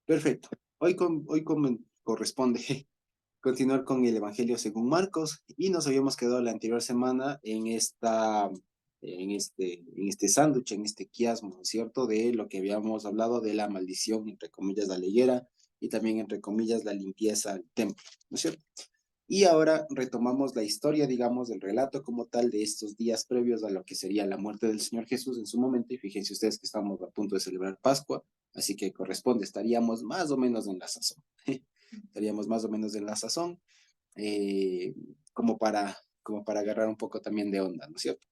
Perfecto. Corresponde continuar con el Evangelio según Marcos y nos habíamos quedado la anterior semana en este sándwich, en este quiasmo, ¿no es cierto? De lo que habíamos hablado de la maldición, entre comillas, la liguera y también, entre comillas, la limpieza al templo, ¿no es cierto? Y ahora retomamos la historia, digamos, del relato como tal de estos días previos a lo que sería la muerte del Señor Jesús en su momento. Y fíjense ustedes que estamos a punto de celebrar Pascua, así que corresponde, estaríamos más o menos en la sazón. Estaríamos más o menos en la sazón, eh, como para agarrar un poco también de onda, ¿no es cierto?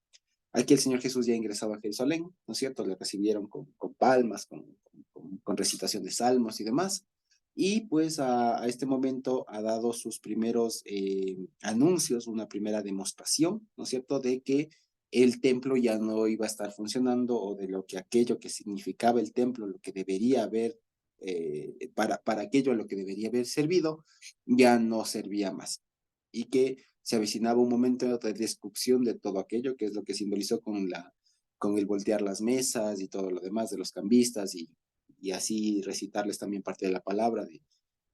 Aquí el Señor Jesús ya ingresaba a Jerusalén, ¿no es cierto? Le recibieron con palmas, con recitación de salmos y demás. Y pues a este momento ha dado sus primeros anuncios, una primera demostración, ¿no es cierto?, de que el templo ya no iba a estar funcionando o de lo que aquello que significaba el templo, lo que debería haber, para aquello a lo que debería haber servido, ya no servía más. Y que se avecinaba un momento de destrucción de todo aquello, que es lo que simbolizó con el voltear las mesas y todo lo demás de los cambistas y así recitarles también parte de la palabra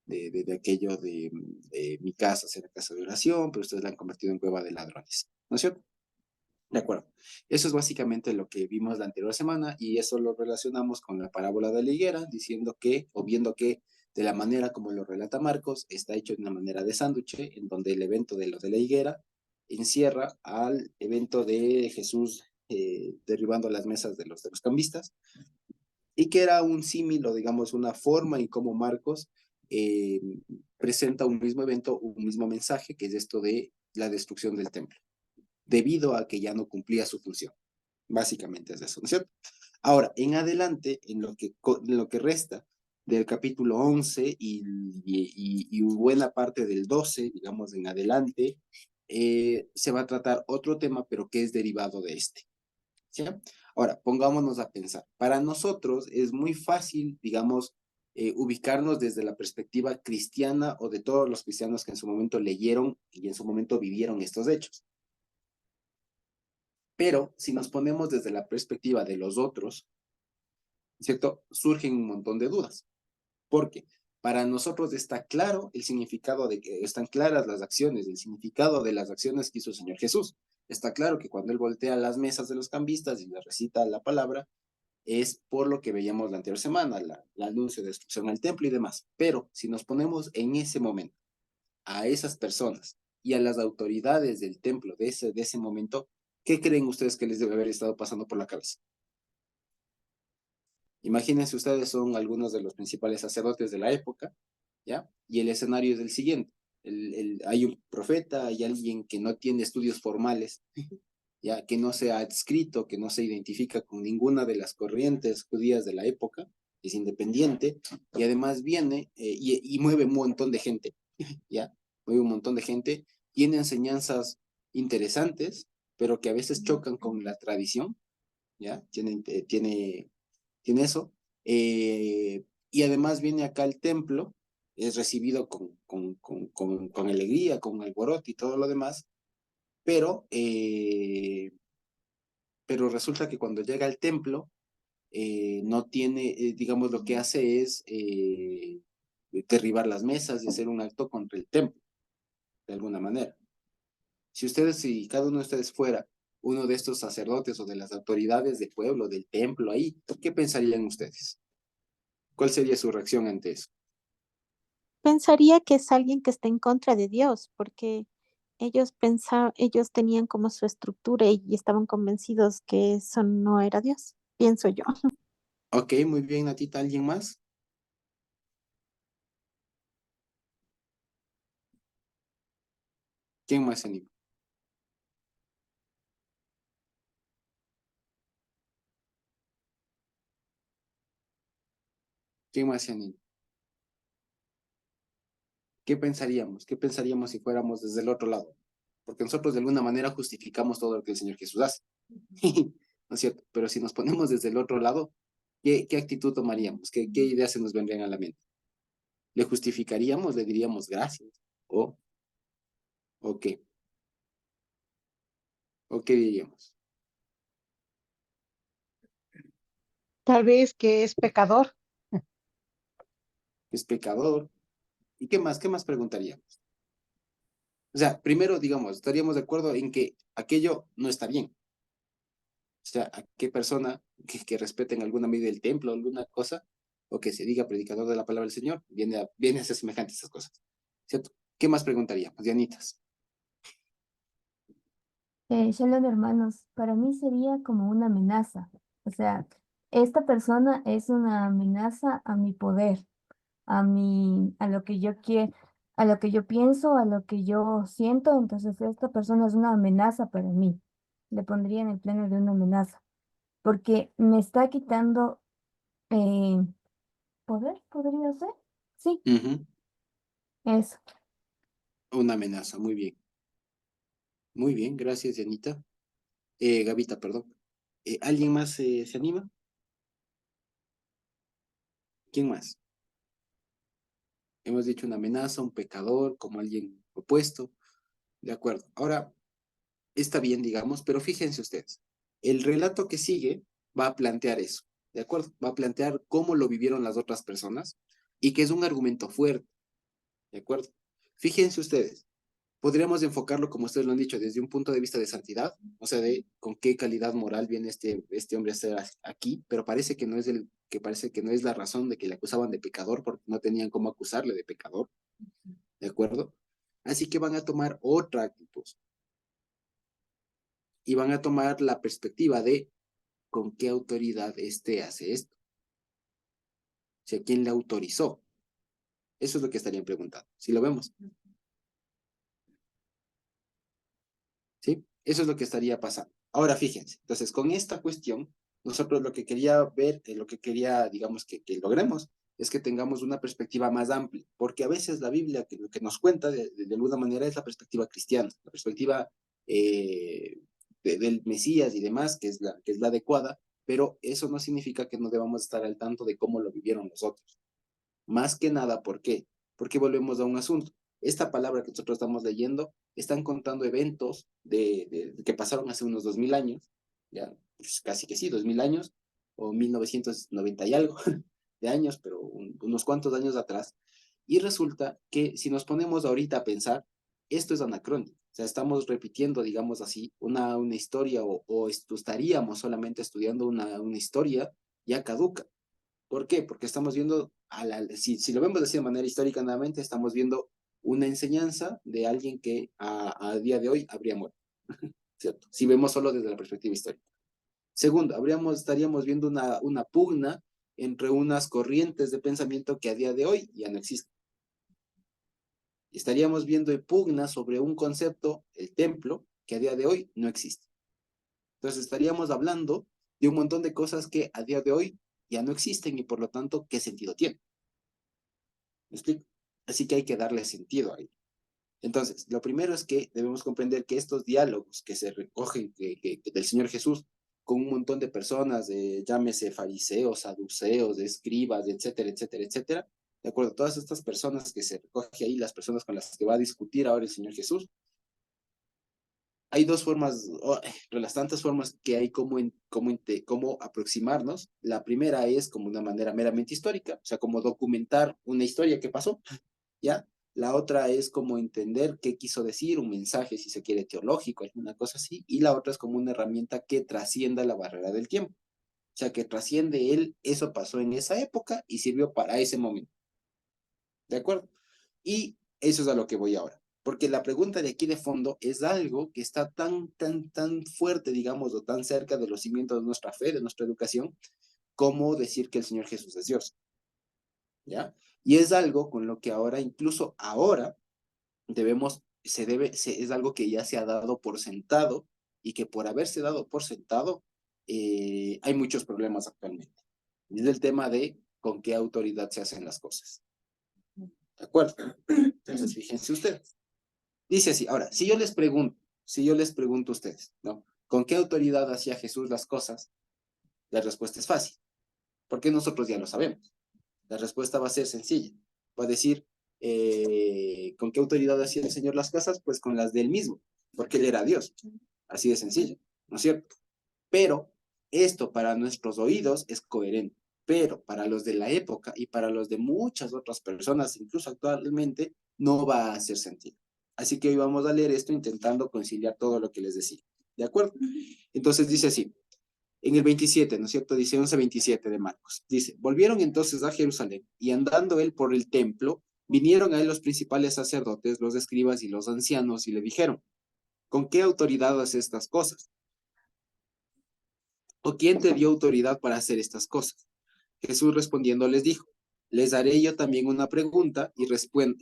de aquello de mi casa será casa de oración, pero ustedes la han convertido en cueva de ladrones, ¿no es cierto? De acuerdo. Eso es básicamente lo que vimos la anterior semana y eso lo relacionamos con la parábola de la higuera, diciendo que, o viendo que de la manera como lo relata Marcos, está hecho de una manera de sándwich, en donde el evento de lo de la higuera encierra al evento de Jesús derribando las mesas de los cambistas, y que era un símil o digamos una forma en cómo Marcos eh, presenta un mismo evento, un mismo mensaje, que es esto de la destrucción del templo, debido a que ya no cumplía su función. Básicamente es eso, ¿no es cierto? Ahora, en adelante, en lo que resta del capítulo 11 y buena parte del 12, digamos, en adelante, se va a tratar otro tema, pero que es derivado de este. ¿Sí? Ahora, pongámonos a pensar. Para nosotros es muy fácil, digamos, ubicarnos desde la perspectiva cristiana o de todos los cristianos que en su momento leyeron y en su momento vivieron estos hechos. Pero si nos ponemos desde la perspectiva de los otros, ¿cierto? Surgen un montón de dudas. Porque para nosotros está claro el significado de que están claras las acciones, el significado de las acciones que hizo el Señor Jesús. Está claro que cuando Él voltea las mesas de los cambistas y les recita la palabra, es por lo que veíamos la anterior semana, la anuncio de destrucción al templo y demás. Pero si nos ponemos en ese momento a esas personas y a las autoridades del templo de ese momento, ¿qué creen ustedes que les debe haber estado pasando por la cabeza? Imagínense ustedes, son algunos de los principales sacerdotes de la época, ¿ya? Y el escenario es el siguiente. Hay un profeta, hay alguien que no tiene estudios formales, ya que no se ha adscrito, que no se identifica con ninguna de las corrientes judías de la época, es independiente, y además viene y mueve un montón de gente, ¿ya? Mueve un montón de gente, tiene enseñanzas interesantes, pero que a veces chocan con la tradición, ¿ya? Tiene eso. Y además viene acá al templo, es recibido con alegría, con alboroto y todo lo demás, pero, eh, pero resulta que cuando llega al templo, no tiene, digamos, lo que hace es derribar las mesas y hacer un acto contra el templo, de alguna manera. Si cada uno de ustedes fuera uno de estos sacerdotes o de las autoridades del pueblo, del templo ahí, ¿qué pensarían ustedes? ¿Cuál sería su reacción ante eso? Pensaría que es alguien que está en contra de Dios, porque ellos tenían como su estructura y estaban convencidos que eso no era Dios, pienso yo. Ok, muy bien, Natita. ¿Alguien más? ¿Quién más se anima? ¿Quién más se anima? ¿Qué pensaríamos? ¿Qué pensaríamos si fuéramos desde el otro lado? Porque nosotros de alguna manera justificamos todo lo que el Señor Jesús hace. ¿No es cierto? Pero si nos ponemos desde el otro lado, ¿qué actitud tomaríamos? ¿Qué ideas se nos vendrían a la mente? ¿Le justificaríamos? ¿Le diríamos gracias? ¿O qué? ¿O qué diríamos? Tal vez que es pecador. es pecador. ¿Y qué más? ¿Qué más preguntaríamos? O sea, primero, digamos, estaríamos de acuerdo en que aquello no está bien. O sea, a qué persona que respeten alguna medida del templo, alguna cosa, o que se diga predicador de la palabra del Señor, viene a ser semejante a esas cosas. ¿Cierto? ¿Qué más preguntaríamos, Dianitas? Shalom, hermanos, para mí sería como una amenaza. O sea, esta persona es una amenaza a mi poder, a lo que yo quiero, a lo que yo pienso, a lo que yo siento. Entonces, esta persona es una amenaza para mí. Le pondría en el plano de una amenaza, porque me está quitando eh, poder, podría ser. Sí, Ujú. eso. Una amenaza, muy bien. Muy bien, gracias, Dianita. Gavita, perdón. ¿Alguien más se anima? ¿Quién más? Hemos dicho una amenaza, un pecador, como alguien opuesto. De acuerdo. Ahora, está bien, digamos, pero fíjense ustedes. El relato que sigue va a plantear eso. ¿De acuerdo? Va a plantear cómo lo vivieron las otras personas y que es un argumento fuerte. ¿De acuerdo? Fíjense ustedes. Podríamos enfocarlo, como ustedes lo han dicho, desde un punto de vista de santidad, o sea, de con qué calidad moral viene este hombre a estar aquí, pero parece que no es la razón de que le acusaban de pecador, porque no tenían cómo acusarle de pecador, ¿de acuerdo? Así que van a tomar otra actitud y van a tomar la perspectiva de con qué autoridad este hace esto, o sea, quién le autorizó. Eso es lo que estarían preguntando, si lo vemos, ¿sí? Eso es lo que estaría pasando. Ahora fíjense, entonces con esta cuestión, nosotros lo que quería ver, lo que quería, digamos, que logremos, es que tengamos una perspectiva más amplia, porque a veces la Biblia que lo que nos cuenta de alguna manera es la perspectiva cristiana, la perspectiva del Mesías y demás, que es la adecuada, pero eso no significa que no debamos estar al tanto de cómo lo vivieron los otros. Más que nada, ¿por qué? Porque volvemos a un asunto. Esta palabra que nosotros estamos leyendo, están contando eventos que pasaron hace unos 2000 años, ya, pues casi que sí, 2000 años, o 1990 y algo de años, pero unos cuantos años atrás. Y resulta que si nos ponemos ahorita a pensar, esto es anacrónico. O sea, estamos repitiendo, digamos así, una historia o estaríamos solamente estudiando una historia ya caduca. ¿Por qué? Porque estamos viendo, si lo vemos de manera histórica nuevamente, estamos viendo una enseñanza de alguien que a día de hoy habría muerto, ¿cierto? Si vemos solo desde la perspectiva histórica. Segundo, estaríamos viendo una pugna entre unas corrientes de pensamiento que a día de hoy ya no existen. Estaríamos viendo pugna sobre un concepto, el templo, que a día de hoy no existe. Entonces estaríamos hablando de un montón de cosas que a día de hoy ya no existen y por lo tanto, ¿qué sentido tiene? ¿Me explico? Así que hay que darle sentido ahí. Entonces, lo primero es que debemos comprender que estos diálogos que se recogen del Señor Jesús con un montón de personas, llámese fariseos, saduceos, escribas, etcétera, etcétera, etcétera, de acuerdo, todas estas personas que se recoge ahí, las personas con las que va a discutir ahora el Señor Jesús, hay dos formas, de las tantas formas que hay como aproximarnos. La primera es como una manera meramente histórica, o sea, como documentar una historia que pasó, ¿ya? La otra es como entender qué quiso decir, un mensaje, si se quiere, teológico, alguna cosa así. Y la otra es como una herramienta que trascienda la barrera del tiempo. O sea, que trasciende eso pasó en esa época y sirvió para ese momento. ¿De acuerdo? Y eso es a lo que voy ahora. Porque la pregunta de aquí de fondo es algo que está tan, tan, tan fuerte, digamos, o tan cerca de los cimientos de nuestra fe, de nuestra educación, como decir que el Señor Jesús es Dios. ¿Ya? Y es algo con lo que ahora, incluso ahora, es algo que ya se ha dado por sentado y que por haberse dado por sentado, hay muchos problemas actualmente. Es el tema de con qué autoridad se hacen las cosas. ¿De acuerdo? Entonces, fíjense ustedes. Dice así, ahora, si yo les pregunto a ustedes, ¿no? ¿Con qué autoridad hacía Jesús las cosas? La respuesta es fácil, porque nosotros ya lo sabemos. La respuesta va a ser sencilla. Va a decir, ¿con qué autoridad hacía el Señor las cosas? Pues con las de él mismo, porque él era Dios. Así de sencillo, ¿no es cierto? Pero esto para nuestros oídos es coherente. pero para los de la época y para los de muchas otras personas, incluso actualmente, no va a hacer sentido. Así que hoy vamos a leer esto intentando conciliar todo lo que les decía. ¿De acuerdo? Entonces dice así, en el 27, ¿no es cierto? Dice 11:27 de Marcos. Dice, volvieron entonces a Jerusalén y andando él por el templo, vinieron a él los principales sacerdotes, los escribas y los ancianos y le dijeron, ¿con qué autoridad haces estas cosas? ¿O quién te dio autoridad para hacer estas cosas? Jesús respondiendo les dijo, les haré yo también una pregunta y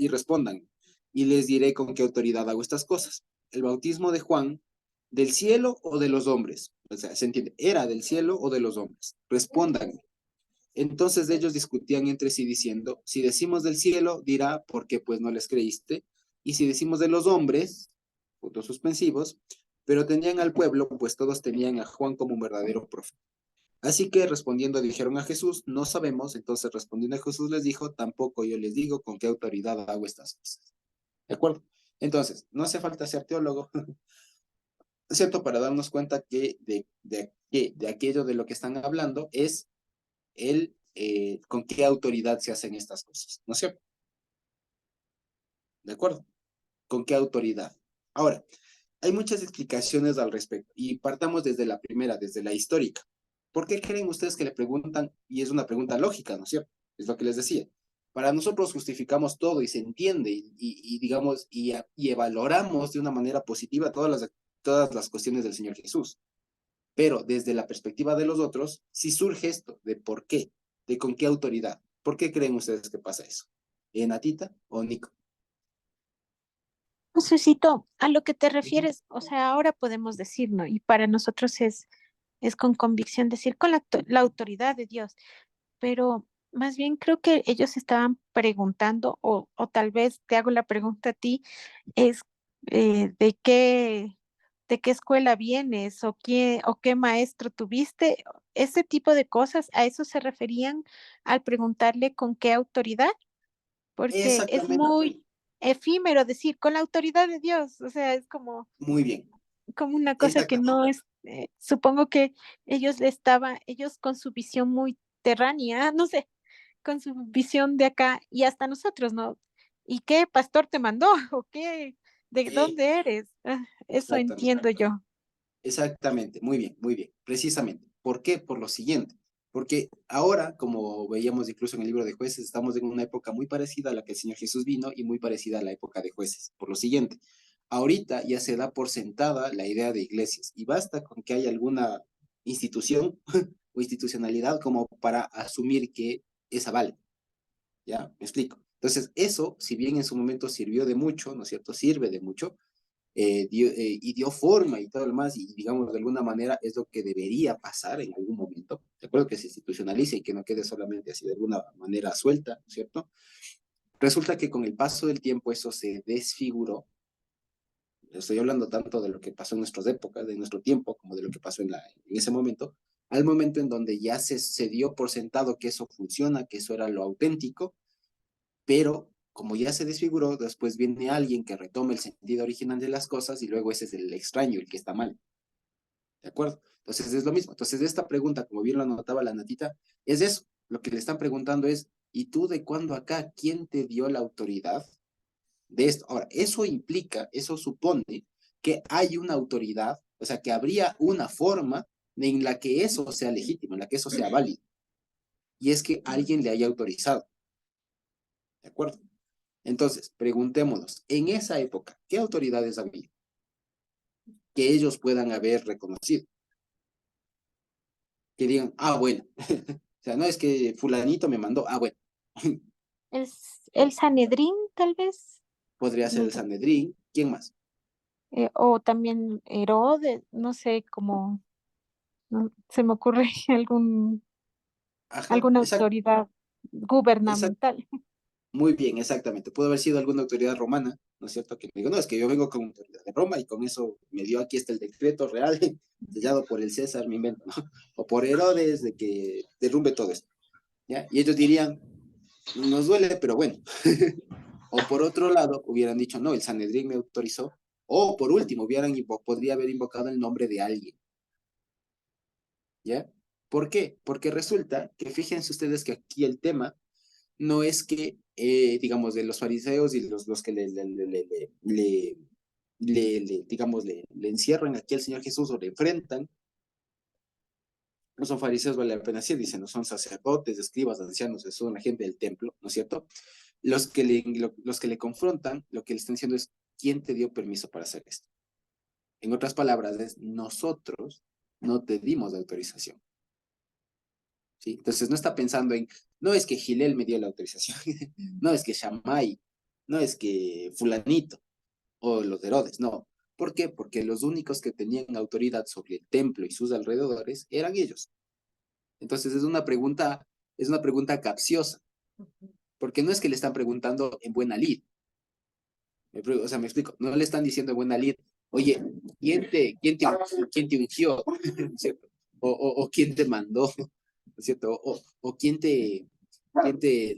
respondan, y les diré con qué autoridad hago estas cosas. El bautismo de Juan, ¿del cielo o de los hombres? O sea, se entiende, ¿era del cielo o de los hombres? Respondan. Entonces ellos discutían entre sí diciendo, si decimos del cielo, dirá, ¿por qué pues no les creíste? Y si decimos de los hombres, puntos suspensivos, pero tenían al pueblo, pues todos tenían a Juan como un verdadero profeta. Así que respondiendo dijeron a Jesús, no sabemos. Entonces respondiendo a Jesús les dijo, tampoco yo les digo con qué autoridad hago estas cosas. ¿De acuerdo? Entonces, no hace falta ser teólogo, ¿es cierto? Para darnos cuenta que de aquello de lo que están hablando es con qué autoridad se hacen estas cosas, ¿no es cierto? ¿De acuerdo? ¿Con qué autoridad? Ahora, hay muchas explicaciones al respecto y partamos desde la primera, desde la histórica. ¿Por qué creen ustedes que le preguntan? Y es una pregunta lógica, ¿no es cierto? Es lo que les decía. Para nosotros justificamos todo y se entiende y digamos, y valoramos de una manera positiva todas las cuestiones del Señor Jesús. Pero desde la perspectiva de los otros, sí surge esto de por qué, de con qué autoridad. ¿Por qué creen ustedes que pasa eso? ¿Natita o Nico? Suscito, a lo que te Ujú. refieres, o sea, ahora podemos decir, ¿no? Y para nosotros es con convicción decir con la autoridad de Dios, pero más bien creo que ellos estaban preguntando, o tal vez te hago la pregunta a ti, es de qué escuela vienes o qué maestro tuviste, ese tipo de cosas, a eso se referían al preguntarle con qué autoridad, porque es Exactamente. muy efímero decir con la autoridad de Dios, o sea, es Muy bien. como una cosa que Exactamente. no es, supongo que ellos con su visión muy terránea, no sé, con su visión de acá y hasta nosotros, ¿no? ¿Y qué pastor te mandó? ¿O qué? ¿De Eh, dónde eres? Eso exactamente. entiendo yo. Exactamente, muy bien, precisamente. ¿Por qué? Por lo siguiente, porque ahora, como veíamos incluso en el libro de Jueces, estamos en una época muy parecida a la que el Señor Jesús vino y muy parecida a la época de Jueces. Por lo siguiente, ahorita ya se da por sentada la idea de iglesias y basta con que haya alguna institución o institucionalidad como para asumir que esa vale. ¿Ya? Me explico. Entonces, eso, si bien en su momento sirvió de mucho, ¿no es cierto? Sirve de mucho, y dio forma y todo lo más, y digamos, de alguna manera es lo que debería pasar en algún momento. De acuerdo que se institucionalice y que no quede solamente así de alguna manera suelta, ¿cierto? Resulta que con el paso del tiempo eso se desfiguró. Estoy hablando tanto de lo que pasó en nuestras épocas, de nuestro tiempo, como de lo que pasó en ese momento, al momento en donde ya se dio por sentado que eso funciona, que eso era lo auténtico, pero como ya se desfiguró, después viene alguien que retoma el sentido original de las cosas y luego ese es el extraño, el que está mal. ¿De acuerdo? Entonces es lo mismo. Entonces esta pregunta, como bien lo anotaba la Natita, es eso. Lo que le están preguntando es, ¿y tú de cuándo acá? ¿Quién te dio la autoridad de esto? Ahora, eso implica, eso supone que hay una autoridad, o sea, que habría una forma en la que eso sea legítimo, en la que eso sea válido. Y es que alguien le haya autorizado. ¿De acuerdo? Entonces, preguntémonos, en esa época, ¿qué autoridades había que ellos puedan haber reconocido? Que digan, ah, bueno, o sea, no es que fulanito me mandó, ah, bueno, El Sanedrín, tal vez, podría ser no el sé, Sanedrín, ¿quién más? o también Herodes, no sé, como se me ocurre Ajá, alguna exacto, autoridad gubernamental. muy bien, exactamente. Pudo haber sido alguna autoridad romana, ¿no es cierto? Que me digo, no, es que yo vengo con autoridad de Roma y con eso me dio aquí está el decreto real, sellado por el César, me invento, ¿no? O por Herodes, de que derrumbe todo esto, ¿ya? Y ellos dirían, nos duele, pero bueno. O por otro lado, hubieran dicho, no, el Sanedrín me autorizó. O por último, podría haber invocado el nombre de alguien, ¿ya? ¿Por qué? Porque resulta que fíjense ustedes que aquí el tema no es que, digamos, de los fariseos y los que digamos, le encierran aquí al Señor Jesús o le enfrentan, no son fariseos, vale la pena decir, dicen, no son sacerdotes, escribas, ancianos, son la gente del templo, ¿no es cierto? Los que le confrontan, lo que le están diciendo es, ¿quién te dio permiso para hacer esto? En otras palabras, es, nosotros no te dimos la autorización, ¿sí? Entonces no está pensando en, no es que Gilel me dio la autorización, no es que Shammai, no es que fulanito, o los de Herodes, no. ¿Por qué? Porque los únicos que tenían autoridad sobre el templo y sus alrededores eran ellos. Entonces es una pregunta capciosa, porque no es que le están preguntando en buena lid. O sea, me explico, no le están diciendo en buena lid, oye, quién te ungió? ¿Cierto? O quién te mandó, ¿cierto? O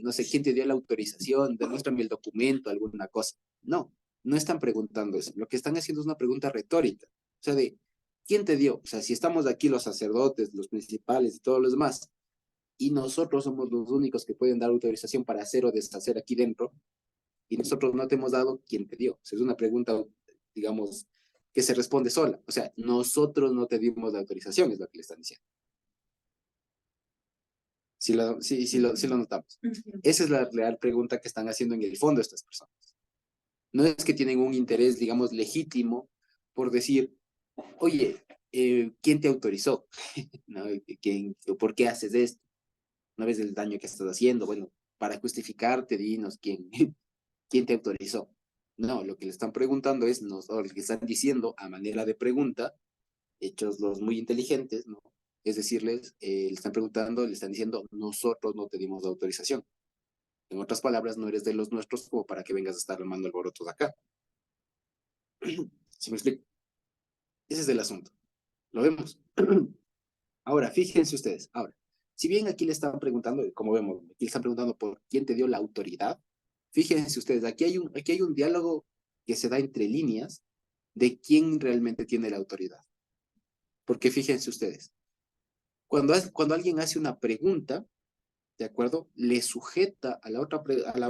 no sé, quién te dio la autorización, demuéstrame el documento, alguna cosa. No, no están preguntando eso. Lo que están haciendo es una pregunta retórica. O sea, de, ¿quién te dio? O sea, si estamos aquí los sacerdotes, los principales y todos los demás, y nosotros somos los únicos que pueden dar autorización para hacer o deshacer aquí dentro, y nosotros no te hemos dado, ¿quién te dio? O sea, es una pregunta, digamos, que se responde sola. O sea, nosotros no te dimos la autorización, es lo que le están diciendo. Si lo notamos. Esa es la real pregunta que están haciendo en el fondo estas personas. No es que tienen un interés, digamos, legítimo por decir, oye, ¿quién te autorizó? ¿No? ¿Por qué haces esto? ¿No ves el daño que estás haciendo? Bueno, para justificarte, dinos quién te autorizó. No, lo que le están preguntando es, o lo que están diciendo a manera de pregunta, hechos los muy inteligentes, ¿no? Es decirles, le están preguntando, le están diciendo, nosotros no te dimos la autorización. En otras palabras, no eres de los nuestros como para que vengas a estar armando alborotos acá. ¿Sí me explico? Ese es el asunto. ¿Lo vemos? Ahora, fíjense ustedes. Ahora, si bien aquí le están preguntando, como vemos, aquí le están preguntando por quién te dio la autoridad, fíjense ustedes, aquí hay un diálogo que se da entre líneas de quién realmente tiene la autoridad. Porque fíjense ustedes, cuando alguien hace una pregunta, ¿de acuerdo? Le sujeta a la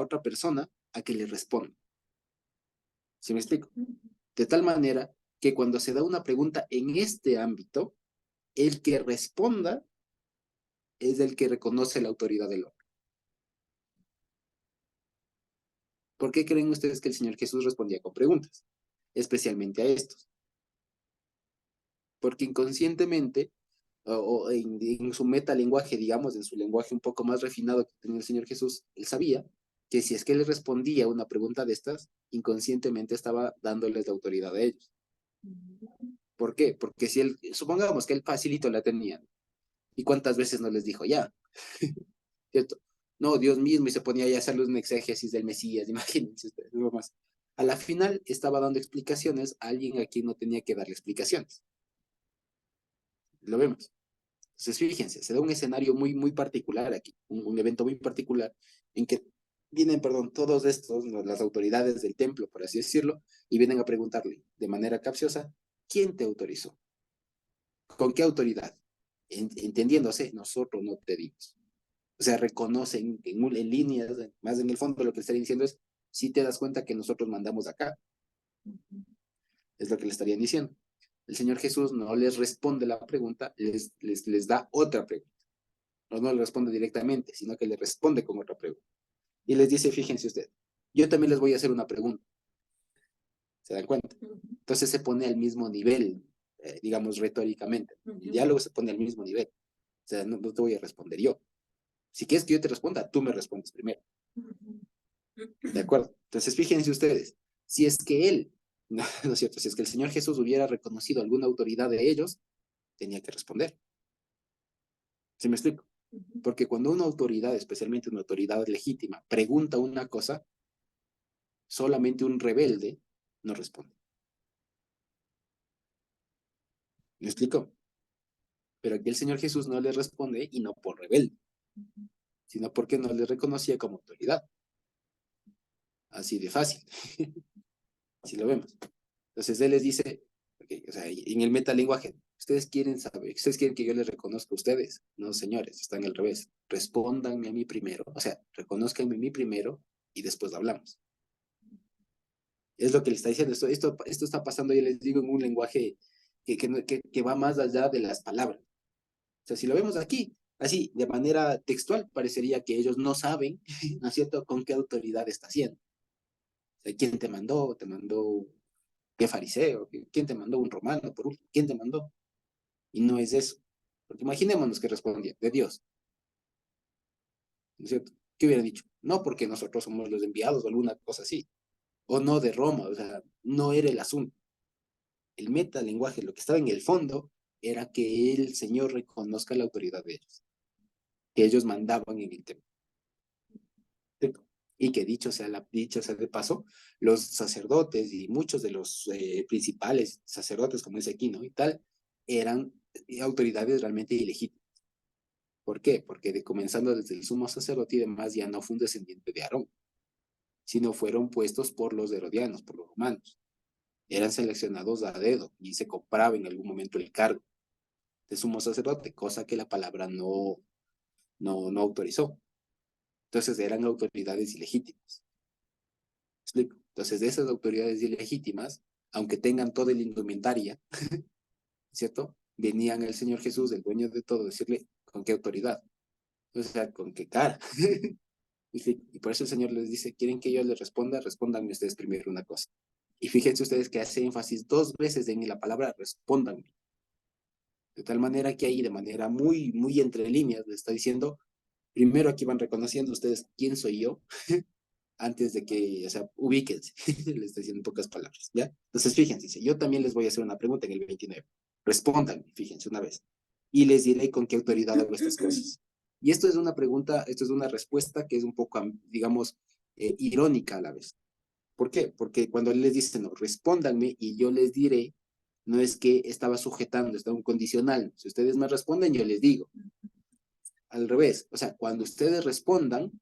otra persona a que le responda. ¿Sí me explico? De tal manera que cuando se da una pregunta en este ámbito, el que responda es el que reconoce la autoridad del otro. ¿Por qué creen ustedes que el Señor Jesús respondía con preguntas? Especialmente a estos. Porque inconscientemente, o en su metalenguaje, digamos, en su lenguaje un poco más refinado que tenía el Señor Jesús, él sabía que si es que él respondía a una pregunta de estas, inconscientemente estaba dándoles la autoridad a ellos. ¿Por qué? Porque si él, supongamos que él facilito la tenía, ¿y cuántas veces no les dijo ya? ¿Cierto? No, Dios mismo, y se ponía ya a hacerles un exégesis del Mesías, imagínense ustedes, no más. A la final estaba dando explicaciones a alguien a quien no tenía que darle explicaciones. Lo vemos. Entonces, fíjense, se da un escenario muy, muy particular aquí, un evento muy particular en que vienen, perdón, todos estos, las autoridades del templo, por así decirlo, y vienen a preguntarle de manera capciosa, ¿quién te autorizó? ¿Con qué autoridad? Entendiéndose, nosotros no te dimos. O sea, reconocen en líneas, más en el fondo lo que le estarían diciendo es, si te das cuenta que nosotros mandamos acá, es lo que le estarían diciendo. El Señor Jesús no les responde la pregunta, les da otra pregunta. No le responde directamente, sino que le responde con otra pregunta. Y les dice, fíjense usted, yo también les voy a hacer una pregunta. ¿Se dan cuenta? Entonces se pone al mismo nivel, digamos, retóricamente. El diálogo se pone al mismo nivel. O sea, no te voy a responder yo. Si quieres que yo te responda, tú me respondes primero. ¿De acuerdo? Entonces, fíjense ustedes, si es que él, no es cierto, si es que el Señor Jesús hubiera reconocido alguna autoridad de ellos, tenía que responder. ¿Sí me explico? Porque cuando una autoridad, especialmente una autoridad legítima, pregunta una cosa, solamente un rebelde no responde. ¿Me explico? Pero aquí el Señor Jesús no le responde y no por rebelde, sino porque no le reconocía como autoridad. Así de fácil. Así lo vemos. Entonces él les dice, okay, o sea, en el metalenguaje, Ustedes quieren saber, ustedes quieren que yo les reconozca a ustedes. No, señores, están al revés. Respóndanme a mí primero, o sea, reconózcanme a mí primero y después hablamos. Es lo que le está diciendo. Esto está pasando, yo les digo, en un lenguaje que va más allá de las palabras. O sea, si lo vemos aquí, así, de manera textual, parecería que ellos no saben, ¿no es cierto?, con qué autoridad está haciendo. O sea, ¿quién te mandó? ¿Te mandó qué fariseo? ¿Quién te mandó un romano, por último? ¿Quién te mandó? Y no es eso. Porque imaginémonos que respondía, de Dios, ¿no es cierto? ¿Qué hubiera dicho? No porque nosotros somos los enviados o alguna cosa así. O no de Roma, o sea, no era el asunto. El metalenguaje, lo que estaba en el fondo, era que el Señor reconozca la autoridad de ellos, que ellos mandaban en el templo. Y que dicho sea de paso, los sacerdotes y muchos de los principales sacerdotes, como dice aquí, ¿no? Y tal, eran autoridades realmente ilegítimas. ¿Por qué? Porque comenzando desde el sumo sacerdote y demás, ya no fue un descendiente de Aarón, sino fueron puestos por los herodianos, por los romanos. Eran seleccionados a dedo y se compraba en algún momento el cargo de sumo sacerdote, cosa que la palabra no autorizó. Entonces eran autoridades ilegítimas. ¿Me explico? Entonces de esas autoridades ilegítimas, aunque tengan toda la indumentaria, ¿cierto? Venían el Señor Jesús, el dueño de todo, decirle, ¿con qué autoridad? O sea, ¿con qué cara? Y por eso el Señor les dice, ¿quieren que yo les responda? Respóndanme ustedes primero una cosa. Y fíjense ustedes que hace énfasis 2 veces en la palabra respóndanme. De tal manera que ahí, de manera muy entre líneas, le está diciendo, primero aquí van reconociendo ustedes quién soy yo, antes de que, o sea, ubíquense, les está diciendo en pocas palabras, ¿ya? Entonces, fíjense, yo también les voy a hacer una pregunta en el 29. Respóndanme, fíjense una vez. Y les diré con qué autoridad hago estas cosas. Y esto es una pregunta, esto es una respuesta que es un poco, digamos, irónica a la vez. ¿Por qué? Porque cuando él les dice, no, respóndanme y yo les diré, no es que estaba sujetando, está un condicional. Si ustedes me responden, yo les digo. Al revés, o sea, cuando ustedes respondan,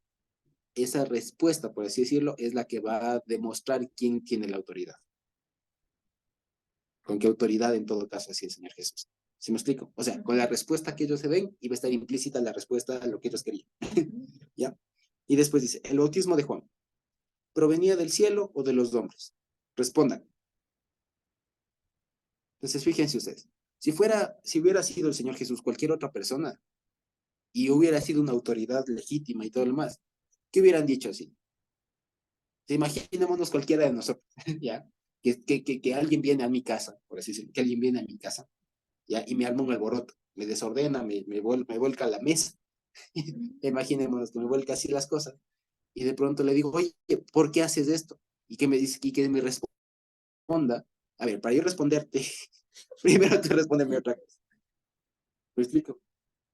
esa respuesta, por así decirlo, es la que va a demostrar quién tiene la autoridad. ¿Con qué autoridad en todo caso así el Señor Jesús? ¿Sí me explico? O sea, con la respuesta que ellos se den, iba a estar implícita la respuesta a lo que ellos querían. ¿Ya? Y después dice, ¿el bautismo de Juan provenía del cielo o de los hombres? Respondan. Entonces, fíjense ustedes, si hubiera sido el Señor Jesús cualquier otra persona y hubiera sido una autoridad legítima y todo lo demás, ¿qué hubieran dicho así? Imaginémonos cualquiera de nosotros, ¿ya? Que alguien viene a mi casa, por así decirlo, que alguien viene a mi casa, ¿ya? Y me arma un alboroto, me desordena, me vuelca la mesa. Imaginémonos que me vuelca así las cosas. Y de pronto le digo, oye, ¿por qué haces esto? Y que me dice, y que me responda. A ver, para yo responderte, primero tú respóndeme otra cosa. ¿Me explico?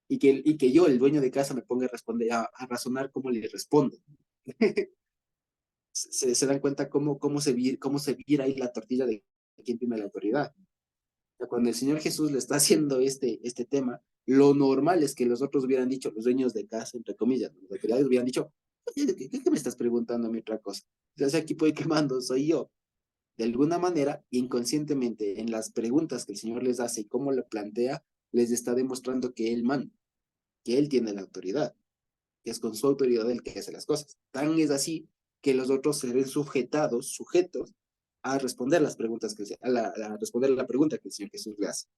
Y que yo, el dueño de casa, me ponga a responder, a razonar cómo le respondo. Se dan cuenta cómo se vira ahí la tortilla de quién tiene la autoridad. O sea, cuando el Señor Jesús le está haciendo este tema, lo normal es que los otros hubieran dicho, los dueños de casa, entre comillas, los autoridades hubieran dicho, oye, ¿qué me estás preguntando a mí otra cosa? O sea, aquí voy quemando, soy yo. De alguna manera, inconscientemente, en las preguntas que el Señor les hace y cómo lo plantea, les está demostrando que Él manda, que Él tiene la autoridad, que es con su autoridad el que hace las cosas. Tan es así que los otros se ven sujetos a responder las preguntas a responder la pregunta que el Señor Jesús le hace.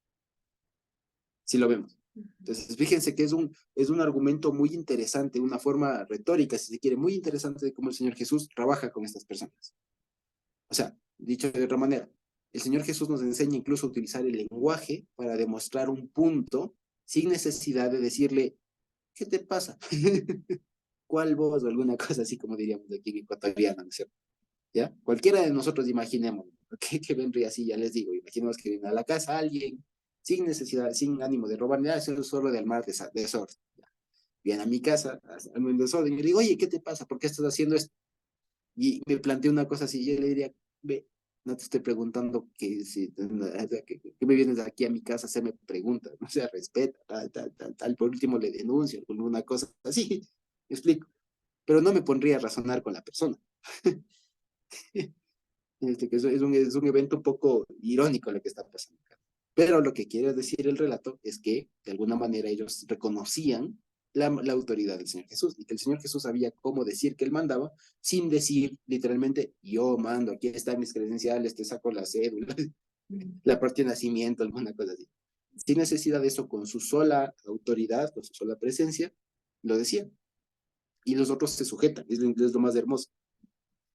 Si lo vemos. Entonces, fíjense que es un argumento muy interesante, una forma retórica, si se quiere, muy interesante de cómo el Señor Jesús trabaja con estas personas. O sea, dicho de otra manera, el Señor Jesús nos enseña incluso a utilizar el lenguaje para demostrar un punto sin necesidad de decirle, ¿qué te pasa? ¿Cuál voz o alguna cosa así como diríamos aquí en ecuatoriano, ¿no es cierto? ¿Ya? Cualquiera de nosotros imaginemos que vendría así, ya les digo, imaginemos que viene a la casa alguien sin necesidad, sin ánimo de robar, nada, solo de armar desorden. Viene a mi casa, arma un desorden, y le digo, oye, ¿qué te pasa? ¿Por qué estás haciendo esto? Y me planteé una cosa así, yo le diría, ve, no te estoy preguntando que me vienes aquí a mi casa a hacerme preguntas, o sea, respeta, tal, por último le denuncio, alguna cosa así, me explico, pero no me pondría a razonar con la persona. Que es un evento un poco irónico lo que está pasando acá. Pero lo que quiere decir el relato es que, de alguna manera, ellos reconocían la autoridad del Señor Jesús y que el Señor Jesús sabía cómo decir que Él mandaba sin decir literalmente, yo mando, aquí están mis credenciales, te saco la cédula, la parte de nacimiento, alguna cosa así. Sin necesidad de eso, con su sola autoridad, con su sola presencia, lo decía. Y los otros se sujetan, es lo más hermoso,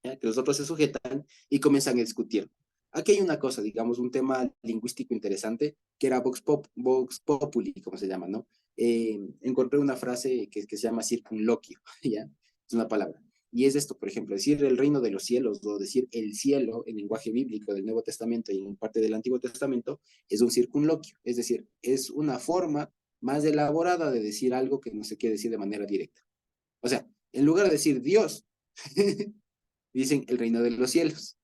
¿ya? Que los otros se sujetan y comienzan a discutir. Aquí hay una cosa, digamos, un tema lingüístico interesante, que era Vox Populi, como se llama, ¿no? Encontré una frase que se llama circunloquio, ¿ya? Es una palabra. Y es esto, por ejemplo, decir el reino de los cielos o decir el cielo en lenguaje bíblico del Nuevo Testamento y en parte del Antiguo Testamento es un circunloquio, es decir, es una forma más elaborada de decir algo que no se quiere decir de manera directa. O sea, en lugar de decir Dios, dicen el reino de los cielos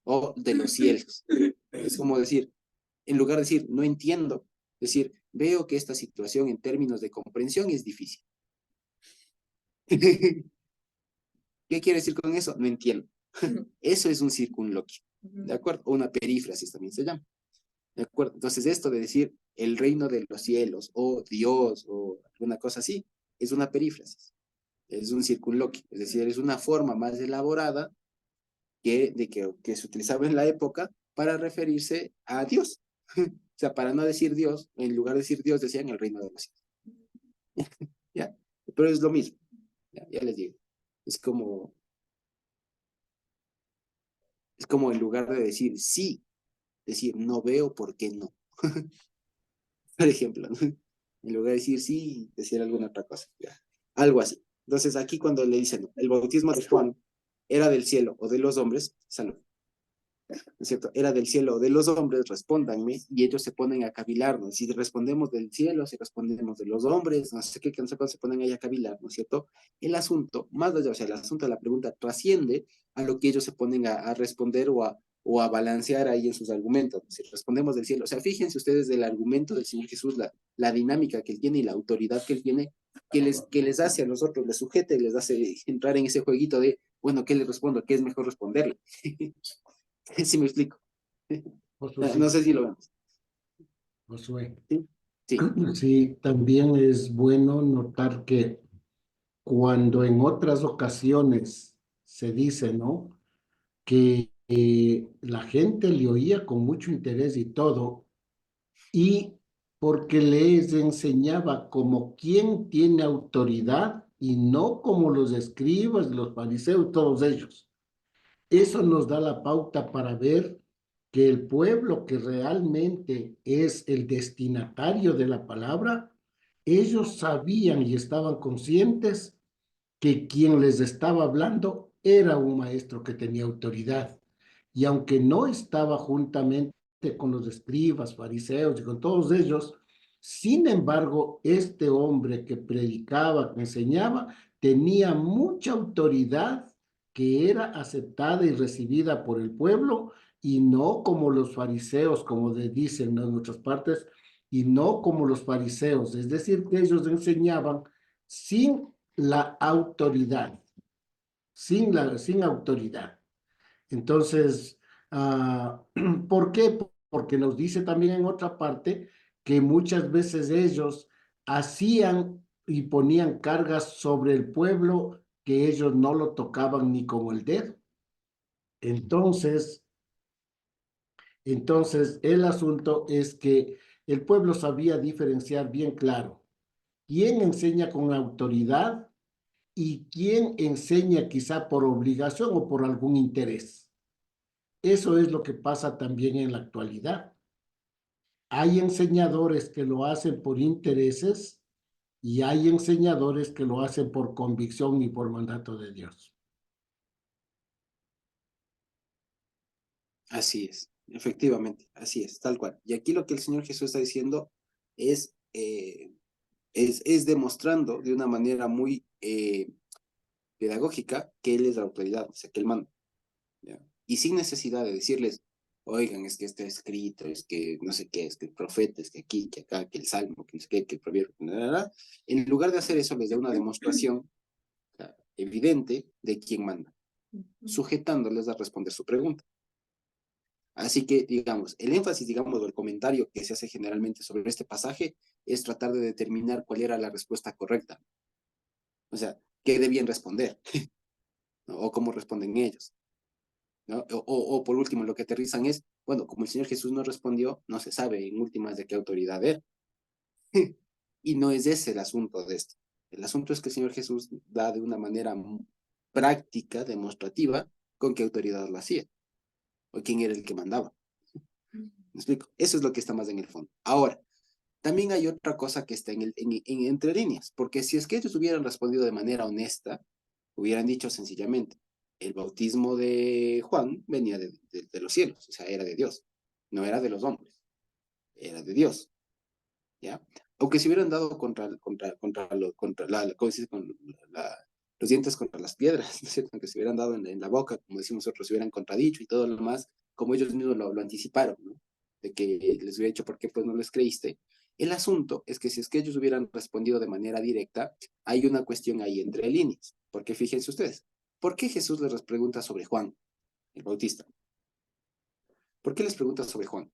o de los cielos. Es como decir, en lugar de decir no entiendo, decir veo que esta situación en términos de comprensión es difícil. ¿Qué quiere decir con eso? No entiendo. Eso es un circunloquio, ¿de acuerdo? O una perífrasis también se llama, ¿de acuerdo? Entonces esto de decir el reino de los cielos o Dios o alguna cosa así, es una perífrasis, es un circunloquio, es decir, es una forma más elaborada que se utilizaba en la época para referirse a Dios. O sea, para no decir Dios, en lugar de decir Dios, decían el reino de los cielos. ¿Ya? Pero es lo mismo, ya les digo. Es como, es como en lugar de decir sí, decir no veo por qué no. Por ejemplo, ¿no? En lugar de decir sí, decir alguna otra cosa. ¿Ya? Algo así. Entonces aquí cuando le dicen, el bautismo de Juan era del cielo o de los hombres, salud. ¿No es cierto? Era del cielo o de los hombres, respóndanme, y ellos se ponen a cavilarnos. Si respondemos del cielo, si respondemos de los hombres, no sé qué, que no sé cuándo se ponen ahí a cavilar, ¿no es cierto? El asunto, más allá, o sea, el asunto de la pregunta trasciende a lo que ellos se ponen a responder o a balancear ahí en sus argumentos. Si respondemos del cielo, o sea, fíjense ustedes del argumento del Señor Jesús, la dinámica que él tiene y la autoridad que él tiene, que les hace a nosotros, les sujeta y les hace entrar en ese jueguito de, bueno, ¿qué le respondo? ¿Qué es mejor responderle? Sí me explico. Josué, No sé si lo vemos. Josué. Sí, sí, Sí, también es bueno notar que cuando en otras ocasiones se dice, ¿no? Que la gente le oía con mucho interés y todo, y porque les enseñaba como quien tiene autoridad y no como los escribas, los fariseos, todos ellos. Eso nos da la pauta para ver que el pueblo que realmente es el destinatario de la palabra, ellos sabían y estaban conscientes que quien les estaba hablando era un maestro que tenía autoridad. Y aunque no estaba juntamente con los escribas, fariseos y con todos ellos, sin embargo, este hombre que predicaba, que enseñaba, tenía mucha autoridad que era aceptada y recibida por el pueblo y no como los fariseos, como dicen, ¿no?, en muchas partes, y no como los fariseos, es decir, que ellos enseñaban sin la autoridad, sin autoridad. Entonces, ¿por qué? Porque nos dice también en otra parte que muchas veces ellos hacían y ponían cargas sobre el pueblo que ellos no lo tocaban ni con el dedo. Entonces, el asunto es que el pueblo sabía diferenciar bien claro quién enseña con autoridad y quién enseña quizá por obligación o por algún interés. Eso es lo que pasa también en la actualidad. Hay enseñadores que lo hacen por intereses y hay enseñadores que lo hacen por convicción y por mandato de Dios. así es, efectivamente, así es, tal cual. Y aquí lo que el Señor Jesús está diciendo es, es demostrando de una manera muy pedagógica que Él es la autoridad, o sea, que Él manda. ¿Ya? Y sin necesidad de decirles, oigan, es que está escrito, es que no sé qué, es que el profeta, es que aquí, que acá, que el salmo, que no sé qué, que el proverbio, en lugar de hacer eso, les da una demostración evidente de quién manda, sujetándoles a responder su pregunta. Así que, digamos, el énfasis, digamos, o el comentario que se hace generalmente sobre este pasaje es tratar de determinar cuál era la respuesta correcta. O sea, qué debían responder, ¿no? O cómo responden ellos, ¿no? O por último, lo que aterrizan es, bueno, como el Señor Jesús no respondió, no se sabe en últimas de qué autoridad era. Y no es ese el asunto de esto. El asunto es que el Señor Jesús da de una manera práctica, demostrativa, con qué autoridad lo hacía, o quién era el que mandaba. ¿Me explico? Eso es lo que está más en el fondo. Ahora, también hay otra cosa que está en entre líneas, porque si es que ellos hubieran respondido de manera honesta, hubieran dicho sencillamente, el bautismo de Juan venía de los cielos, o sea, era de Dios, no era de los hombres, era de Dios, ¿ya? Aunque se hubieran dado ¿cómo se dice? Los dientes contra las piedras, ¿no es cierto? Aunque se hubieran dado en la boca, como decimos nosotros, se hubieran contradicho y todo lo demás, como ellos mismos lo anticiparon, ¿no? De que les hubiera dicho, ¿por qué pues no les creíste? El asunto es que si es que ellos hubieran respondido de manera directa, hay una cuestión ahí entre líneas. Porque fíjense ustedes, ¿por qué Jesús les pregunta sobre Juan, el Bautista? ¿Por qué les pregunta sobre Juan?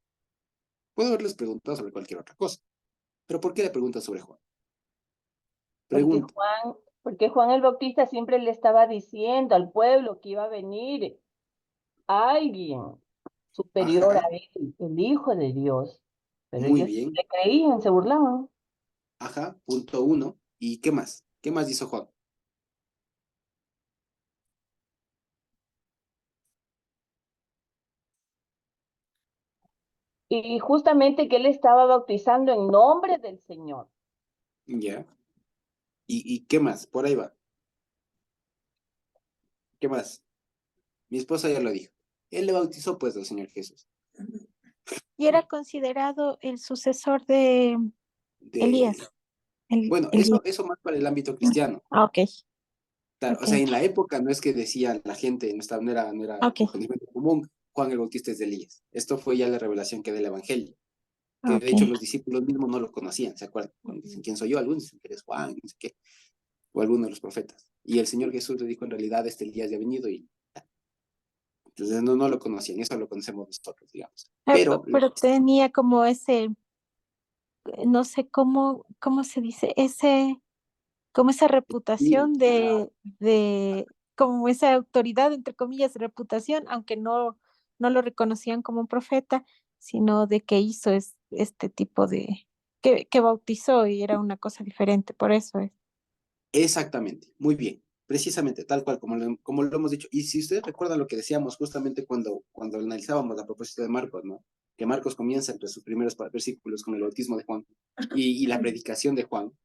Puedo haberles preguntado sobre cualquier otra cosa, pero ¿por qué le pregunta sobre Juan? Porque Pregunta. Juan el Bautista siempre le estaba diciendo al pueblo que iba a venir alguien superior a Ajá, él, el Hijo de Dios. Pero muy ellos bien. le creían, se burlaban. Ajá, punto uno. ¿Y qué más? ¿Qué más hizo Juan? Y justamente que él estaba bautizando en nombre del Señor. Ya. ¿Y qué más? Por ahí va. ¿Qué más? Mi esposa ya lo dijo. Él le bautizó pues al Señor Jesús. Y era considerado el sucesor de Elías. De... Bueno, Elías. eso más para el ámbito cristiano. Ah, ok, Claro, o ok, sea, en la época no es que decía la gente, no era ok, un conocimiento común, Juan el Bautista es de Elías. Esto fue ya la revelación que da el Evangelio, que de ok. hecho los discípulos mismos no lo conocían, ¿se acuerdan? Cuando dicen, ¿quién soy yo? Algunos dicen que eres Juan, no sé qué, o alguno de los profetas. Y el Señor Jesús le dijo, en realidad, este Elías ya ha venido y entonces no lo conocían, eso lo conocemos nosotros, digamos. Pero Pero tenía como ese, no sé cómo se dice, como esa sí, reputación como esa autoridad, entre comillas, reputación, aunque no lo reconocían como un profeta, sino de que hizo este tipo que bautizó y era una cosa diferente, por eso es. exactamente, muy bien, precisamente, tal cual como lo hemos dicho. Y si ustedes recuerdan lo que decíamos justamente cuando analizábamos la propósito de Marcos, ¿no? Que Marcos comienza entre sus primeros versículos con el bautismo de Juan y la predicación de Juan, ¿no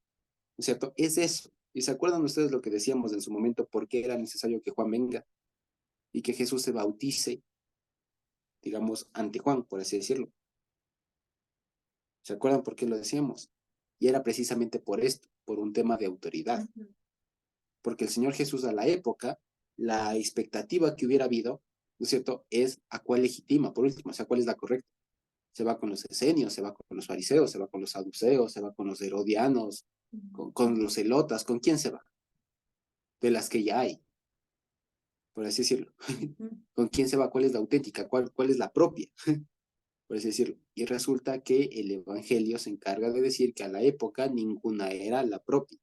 es cierto? Es eso. ¿Y se acuerdan ustedes lo que decíamos en su momento, por qué era necesario que Juan venga y que Jesús se bautice, digamos, ante Juan, por así decirlo? ¿Se acuerdan por qué lo decíamos? Y era precisamente por esto, por un tema de autoridad. Porque el Señor Jesús a la época, la expectativa que hubiera habido, ¿no es cierto?, es a cuál legitima, por último, o sea, cuál es la correcta. Se va con los esenios, se va con los fariseos, se va con los saduceos, se va con los herodianos, con los celotas, ¿con quién se va? De las que ya hay, por así decirlo. ¿Con quién se va? ¿Cuál es la auténtica? ¿Cuál es la propia? Por así decirlo. Y resulta que el Evangelio se encarga de decir que a la época ninguna era la propia.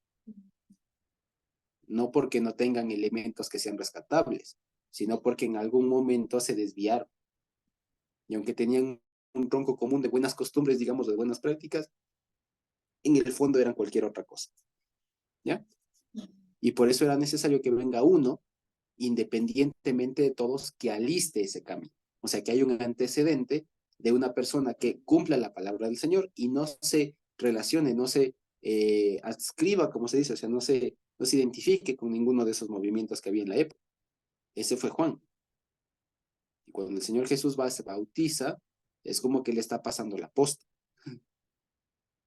No porque no tengan elementos que sean rescatables, sino porque en algún momento se desviaron. Y aunque tenían un tronco común de buenas costumbres, digamos, de buenas prácticas, en el fondo eran cualquier otra cosa. ¿Ya? Y por eso era necesario que venga uno, independientemente de todos, que aliste ese camino. O sea, que hay un antecedente de una persona que cumpla la palabra del Señor y no se relacione, no se adscriba, como se dice, o sea, no se identifique con ninguno de esos movimientos que había en la época. Ese fue Juan. Y cuando el Señor Jesús se bautiza, es como que le está pasando la posta.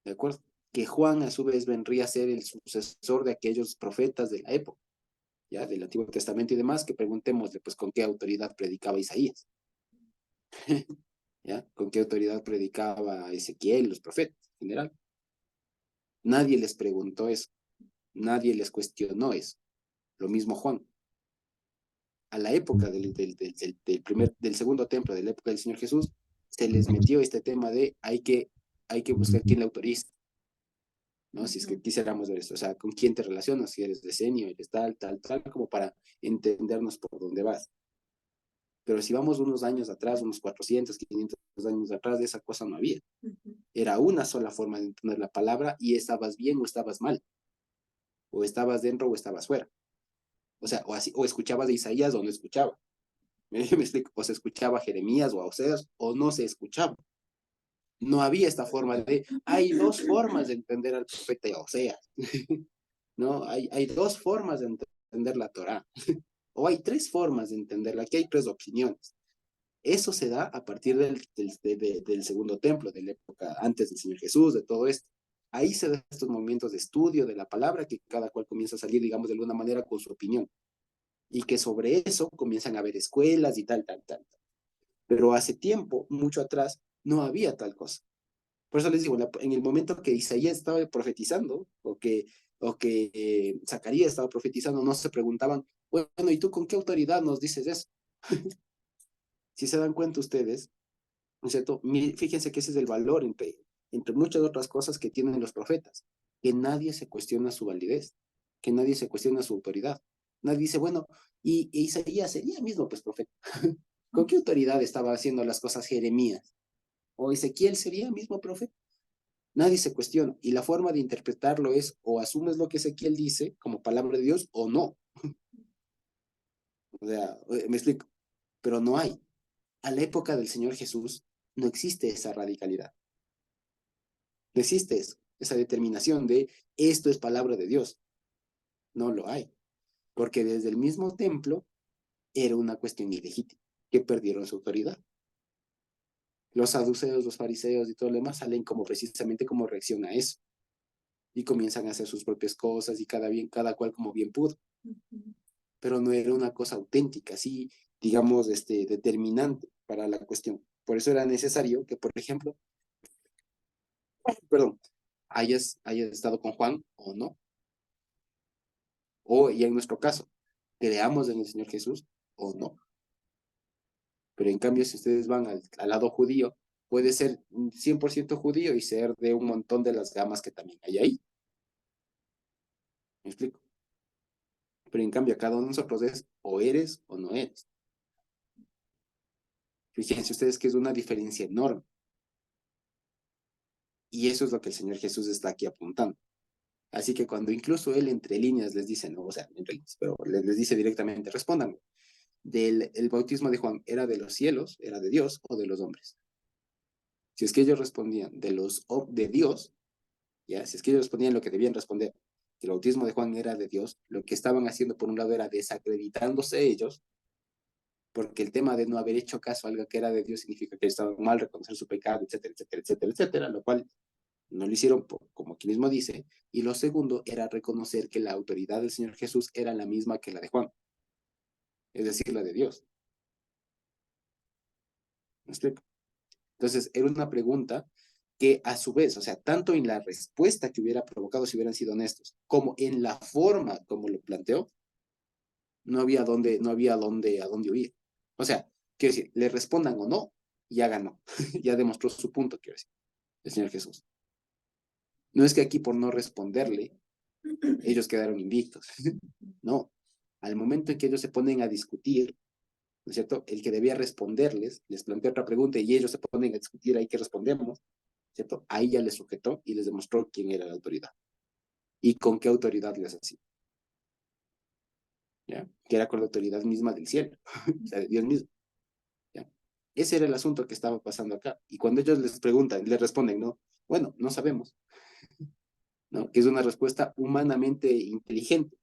¿De acuerdo? Que Juan a su vez vendría a ser el sucesor de aquellos profetas de la época, ya del Antiguo Testamento y demás, que preguntémosle, pues, con qué autoridad predicaba Isaías, ¿ya? Con qué autoridad predicaba Ezequiel, los profetas en general. Nadie les preguntó eso, nadie les cuestionó eso. Lo mismo Juan. a la época del segundo templo, de la época del Señor Jesús, se les metió este tema de hay que buscar quién le autoriza, ¿no? Si es que quisiéramos ver esto, o sea, con quién te relacionas, si eres decenio, eres tal, como para entendernos por dónde vas. Pero si vamos unos años atrás, unos 400, 500 años atrás, de esa cosa no había. Era una sola forma de entender la palabra y estabas bien o estabas mal. O estabas dentro o estabas fuera. O sea, o escuchabas de Isaías o no escuchaba. ¿Me explico? O se escuchaba a Jeremías o a Oseas o no se escuchaba. No había esta forma de, hay dos formas de entender al profeta Oseas. ¿No? Hay dos formas de entender la Torá. O hay tres formas de entenderla. Aquí hay tres opiniones. Eso se da a partir del segundo templo, de la época antes del Señor Jesús, de todo esto. Ahí se dan estos momentos de estudio de la palabra que cada cual comienza a salir, digamos, de alguna manera con su opinión. Y que sobre eso comienzan a haber escuelas y tal. Pero hace tiempo, mucho atrás, no había tal cosa. Por eso les digo, en el momento que Isaías estaba profetizando, o que Zacarías estaba profetizando, no se preguntaban, bueno, ¿y tú con qué autoridad nos dices eso? Si se dan cuenta ustedes, ¿no es cierto? Fíjense que ese es el valor entre muchas otras cosas que tienen los profetas, que nadie se cuestiona su validez, que nadie se cuestiona su autoridad. Nadie dice, bueno, y Isaías sería mismo pues profeta. ¿Con qué autoridad estaba haciendo las cosas Jeremías? ¿O Ezequiel sería mismo profeta? Nadie se cuestiona. Y la forma de interpretarlo es o asumes lo que Ezequiel dice como palabra de Dios o no. O sea, me explico. Pero no hay. A la época del Señor Jesús no existe esa radicalidad. No existe eso, esa determinación de esto es palabra de Dios. No lo hay. Porque desde el mismo templo era una cuestión ilegítima, que perdieron su autoridad. Los saduceos, los fariseos y todo lo demás salen como precisamente como reacción a eso. Y comienzan a hacer sus propias cosas y cada cual como bien pudo. Pero no era una cosa auténtica, así, digamos, determinante para la cuestión. Por eso era necesario que, por ejemplo, perdón, hayas estado con Juan o no. O, y en nuestro caso, creamos en el Señor Jesús o no. Pero en cambio, si ustedes van al lado judío, puede ser 100% judío y ser de un montón de las gamas que también hay ahí. ¿Me explico? Pero en cambio, cada uno de nosotros es o eres o no eres. Fíjense ustedes que es una diferencia enorme. Y eso es lo que el Señor Jesús está aquí apuntando. Así que cuando incluso él entre líneas les dice, no, o sea, entre líneas, pero les dice directamente, respondan, el bautismo de Juan, ¿era de los cielos, era de Dios o de los hombres? Si es que ellos respondían de Dios, ya, si es que ellos respondían lo que debían responder, que el bautismo de Juan era de Dios, lo que estaban haciendo por un lado era desacreditándose ellos, porque el tema de no haber hecho caso a algo que era de Dios significa que estaban mal, reconocer su pecado, etcétera, etcétera, etcétera, etcétera, lo cual no lo hicieron como aquí mismo dice. Y lo segundo era reconocer que la autoridad del Señor Jesús era la misma que la de Juan, es decir, la de Dios. ¿Me explico? Entonces, era una pregunta que a su vez, o sea, tanto en la respuesta que hubiera provocado si hubieran sido honestos, como en la forma como lo planteó, no había a dónde huir. O sea, quiero decir, le respondan o no, ya ganó, ya demostró su punto, quiero decir, el Señor Jesús. No es que aquí por no responderle, ellos quedaron invictos. No, al momento en que ellos se ponen a discutir, ¿no es cierto? El que debía responderles, les plantea otra pregunta y ellos se ponen a discutir ahí que respondemos, ¿cierto? Ahí ya les sujetó y les demostró quién era la autoridad y con qué autoridad les hacía. ¿Ya? Que era con la autoridad misma del cielo, o sea, de Dios mismo. ¿Ya? Ese era el asunto que estaba pasando acá. Y cuando ellos les preguntan, les responden, ¿no? Bueno, no sabemos, ¿no? Que es una respuesta humanamente inteligente,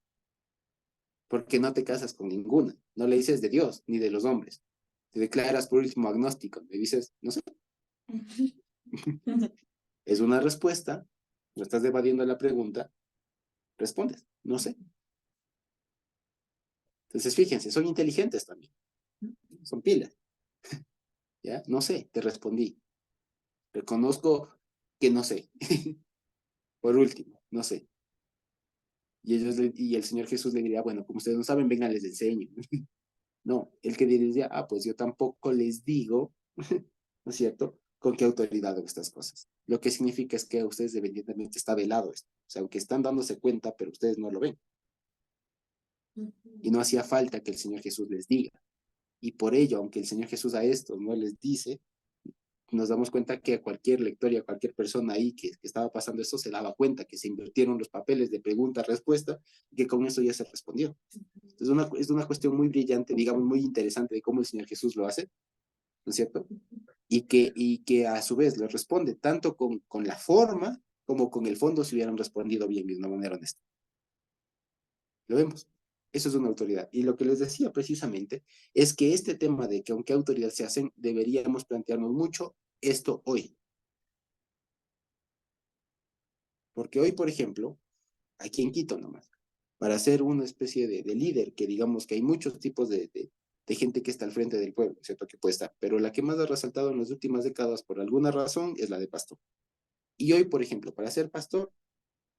porque no te casas con ninguna. No le dices de Dios ni de los hombres. Te declaras por último agnóstico. Le dices, no sé. Es una respuesta, no estás evadiendo la pregunta, respondes, no sé. Entonces, fíjense, son inteligentes también. Son pilas. ¿Ya? No sé, te respondí. Reconozco que no sé. Por último, no sé. Y el Señor Jesús le diría, bueno, como ustedes no saben, vengan, les enseño. No, el que diría, pues yo tampoco les digo, ¿no es cierto?, con qué autoridad hago estas cosas. Lo que significa es que a ustedes evidentemente está velado esto. O sea, aunque están dándose cuenta, pero ustedes no lo ven. Y no hacía falta que el Señor Jesús les diga. Y por ello, aunque el Señor Jesús a estos no les dice, nos damos cuenta que a cualquier lector y a cualquier persona ahí que estaba pasando esto se daba cuenta que se invirtieron los papeles de pregunta-respuesta y que con eso ya se respondió. Es una cuestión muy brillante, digamos, muy interesante de cómo el Señor Jesús lo hace, ¿no es cierto? Y que a su vez lo responde tanto con la forma como con el fondo si hubieran respondido bien de una manera honesta. Lo vemos. Eso es una autoridad. Y lo que les decía precisamente es que este tema de que aunque autoridad se hacen, deberíamos plantearnos mucho esto hoy. Porque hoy, por ejemplo, aquí en Quito nomás, para ser una especie de líder, que digamos que hay muchos tipos de gente que está al frente del pueblo, ¿cierto? Que puede estar, pero la que más ha resaltado en las últimas décadas por alguna razón es la de pastor. Y hoy, por ejemplo, para ser pastor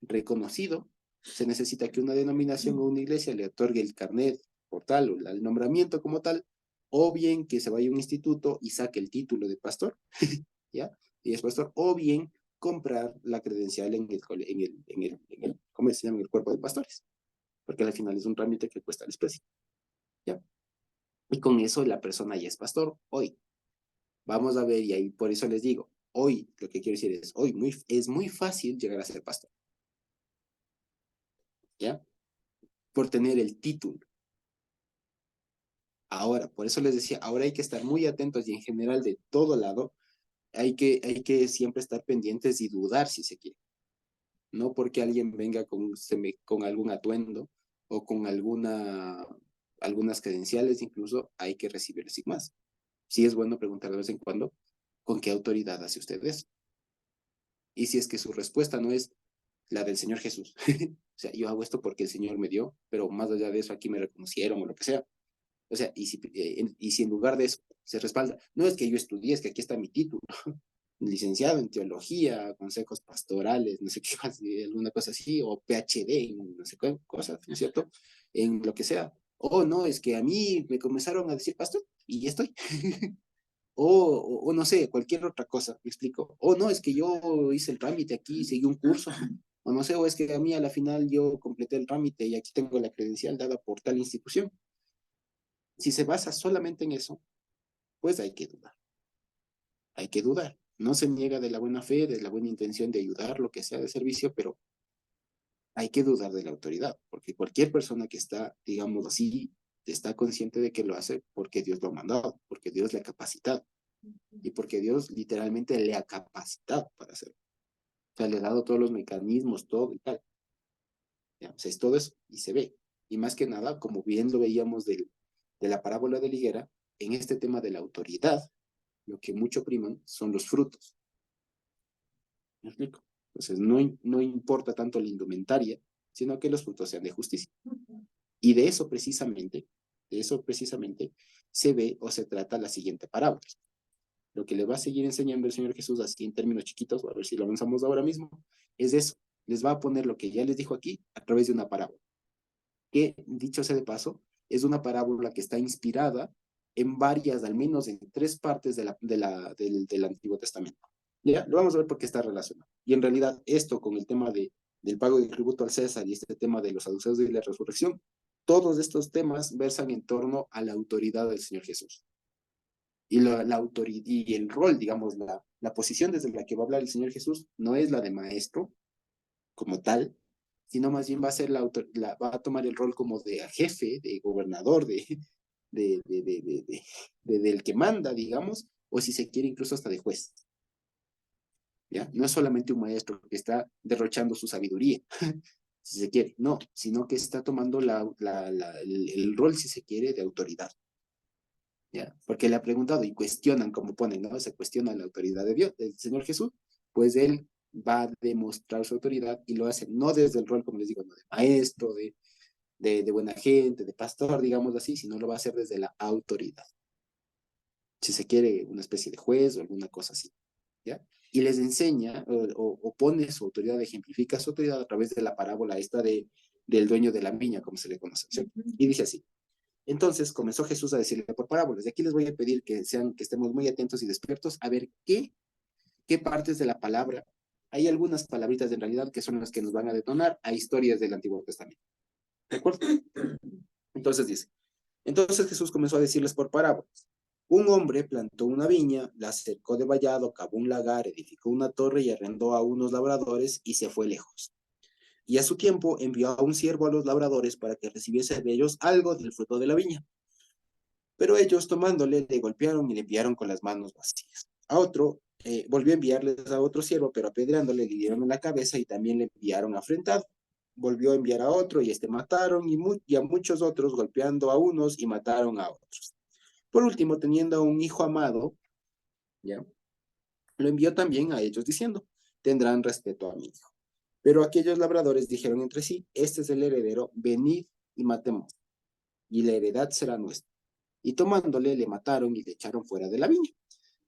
reconocido, se necesita que una denominación o una iglesia le otorgue el carnet por tal o el nombramiento como tal, o bien que se vaya a un instituto y saque el título de pastor, ¿ya? Y es pastor, o bien comprar la credencial ¿cómo se llama? En el cuerpo de pastores, porque al final es un trámite que cuesta el precio, ¿ya? Y con eso la persona ya es pastor hoy. Vamos a ver, y ahí por eso les digo, hoy, lo que quiero decir es, hoy es muy fácil llegar a ser pastor, ¿ya? Por tener el título. Ahora, por eso les decía, ahora hay que estar muy atentos y en general de todo lado, hay que siempre estar pendientes y dudar si se quiere. No porque alguien venga con algún atuendo o con algunas credenciales, incluso hay que recibir sin más. Sí es bueno preguntar de vez en cuando, ¿con qué autoridad hace usted eso? Y si es que su respuesta no es la del Señor Jesús, o sea, yo hago esto porque el Señor me dio, pero más allá de eso aquí me reconocieron o lo que sea. O sea, y si en lugar de eso se respalda, no es que yo estudié, es que aquí está mi título, licenciado en teología, consejos pastorales, no sé qué, alguna cosa así, o PhD en no sé qué cosa, ¿no es cierto? En lo que sea. O no, es que a mí me comenzaron a decir pastor y ya estoy. O no sé, cualquier otra cosa, me explico. O no, es que yo hice el trámite aquí, seguí un curso. O no sé, o es que a mí a la final yo completé el trámite y aquí tengo la credencial dada por tal institución. Si se basa solamente en eso, pues hay que dudar. Hay que dudar. No se niega de la buena fe, de la buena intención de ayudar, lo que sea de servicio, pero hay que dudar de la autoridad, porque cualquier persona que está, digamos así, está consciente de que lo hace porque Dios lo ha mandado, porque Dios le ha capacitado y porque Dios literalmente le ha capacitado para hacerlo. O sea, le ha dado todos los mecanismos, todo y tal. ¿Ya? O sea, es todo eso y se ve. Y más que nada, como bien lo veíamos de la parábola de la higuera, en este tema de la autoridad, lo que mucho priman son los frutos. ¿Me explico? Entonces, no importa tanto la indumentaria, sino que los frutos sean de justicia. Y de eso precisamente se ve o se trata la siguiente parábola. Lo que le va a seguir enseñando el Señor Jesús, así en términos chiquitos, a ver si lo avanzamos ahora mismo, es eso. Les va a poner lo que ya les dijo aquí a través de una parábola. Que, dicho sea de paso, es una parábola que está inspirada en varias, al menos en 3 partes del Antiguo Testamento. ¿Ya? Lo vamos a ver porque está relacionado. Y en realidad esto con el tema del pago de tributo al César y este tema de los saduceos y la resurrección, todos estos temas versan en torno a la autoridad del Señor Jesús. Y y el rol, digamos, la posición desde la que va a hablar el Señor Jesús no es la de maestro como tal, sino más bien va a ser va a tomar el rol como de jefe, de gobernador, del que manda, digamos, o si se quiere incluso hasta de juez. ¿Ya? No es solamente un maestro que está derrochando su sabiduría, si se quiere, no, sino que está tomando el rol, si se quiere, de autoridad. ¿Ya? Porque le ha preguntado y cuestionan, como ponen, ¿no? Se cuestiona la autoridad de Dios, del Señor Jesús, pues él va a demostrar su autoridad y lo hace no desde el rol, como les digo, no de maestro, de buena gente, de pastor, digamos así, sino lo va a hacer desde la autoridad. Si se quiere, una especie de juez o alguna cosa así, ¿ya? Y les enseña o pone su autoridad, ejemplifica su autoridad a través de la parábola esta del dueño de la viña, como se le conoce, ¿cierto? Y dice así, Entonces comenzó Jesús a decirle por parábolas. Y aquí les voy a pedir que estemos muy atentos y despiertos a ver qué partes de la palabra. Hay algunas palabritas en realidad que son las que nos van a detonar a historias del Antiguo Testamento. ¿De acuerdo? Entonces dice, entonces Jesús comenzó a decirles por parábolas. Un hombre plantó una viña, la cercó de vallado, cavó un lagar, edificó una torre y arrendó a unos labradores y se fue lejos. Y a su tiempo envió a un siervo a los labradores para que recibiese de ellos algo del fruto de la viña. Pero ellos, tomándole, le golpearon y le enviaron con las manos vacías. A otro, volvió a enviarles a otro siervo, pero apedreándole le dieron en la cabeza y también le enviaron afrentado. Volvió a enviar a otro y mataron y a muchos otros, golpeando a unos y mataron a otros. Por último, teniendo un hijo amado, ¿ya? Lo envió también a ellos diciendo, tendrán respeto a mi hijo. Pero aquellos labradores dijeron entre sí, este es el heredero, venid y matemos, y la heredad será nuestra. Y tomándole, le mataron y le echaron fuera de la viña.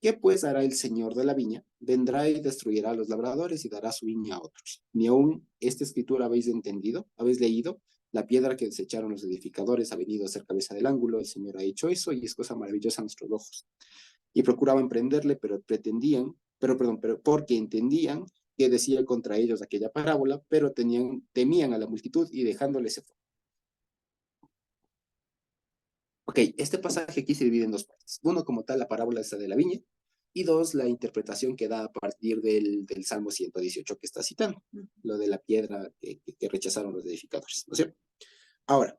¿Qué pues hará el señor de la viña? Vendrá y destruirá a los labradores y dará su viña a otros. Ni aún esta escritura habéis entendido, habéis leído. La piedra que desecharon los edificadores ha venido a ser cabeza del ángulo. El Señor ha hecho eso y es cosa maravillosa a nuestros ojos. Y procuraban prenderle, pero porque entendían que decía contra ellos aquella parábola, pero temían a la multitud y dejándole se fue. Ok, este pasaje aquí se divide en dos partes. Uno, como tal, la parábola esta de la viña, y dos, la interpretación que da a partir del Salmo 118 que está citando, lo de la piedra que rechazaron los edificadores, ¿no es cierto? Ahora,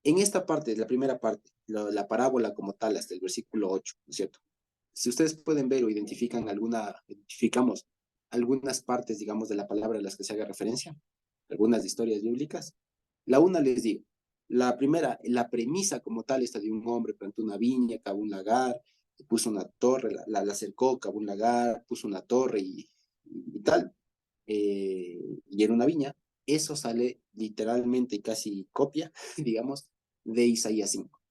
en esta parte, la primera parte, la parábola como tal, hasta el versículo 8, ¿no es cierto? Si ustedes pueden ver o identificamos algunas partes, digamos, de la palabra a las que se haga referencia, algunas historias bíblicas, la una les digo, la primera, la premisa como tal, esta de un hombre plantó una viña, cavó un lagar, puso una torre, la acercó, cavó un lagar, puso una torre y tal, y era una viña. Eso sale literalmente casi copia, digamos, de Isaías 5.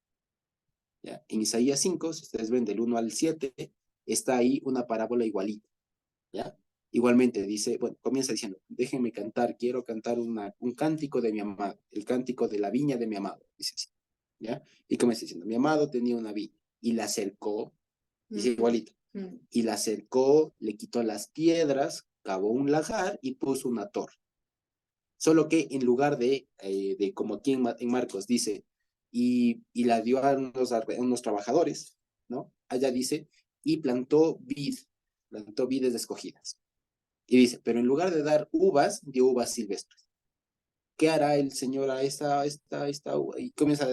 ¿Ya? En Isaías 5, si ustedes ven del 1 al 7, está ahí una parábola igualita. ¿Ya? Igualmente dice, bueno, comienza diciendo, déjenme cantar, quiero cantar un cántico de mi amado, el cántico de la viña de mi amado, dice así, ¿ya? Y comienza diciendo, mi amado tenía una viña y la cercó, dice igualito, y la cercó, le quitó las piedras, cavó un lagar y puso una torre. Solo que en lugar de como aquí en Marcos dice, y la dio a unos trabajadores, ¿no? Allá dice, y plantó vides escogidas. Y dice, pero en lugar de dar uvas, dio uvas silvestres. ¿Qué hará el Señor a esta uva? Y comienza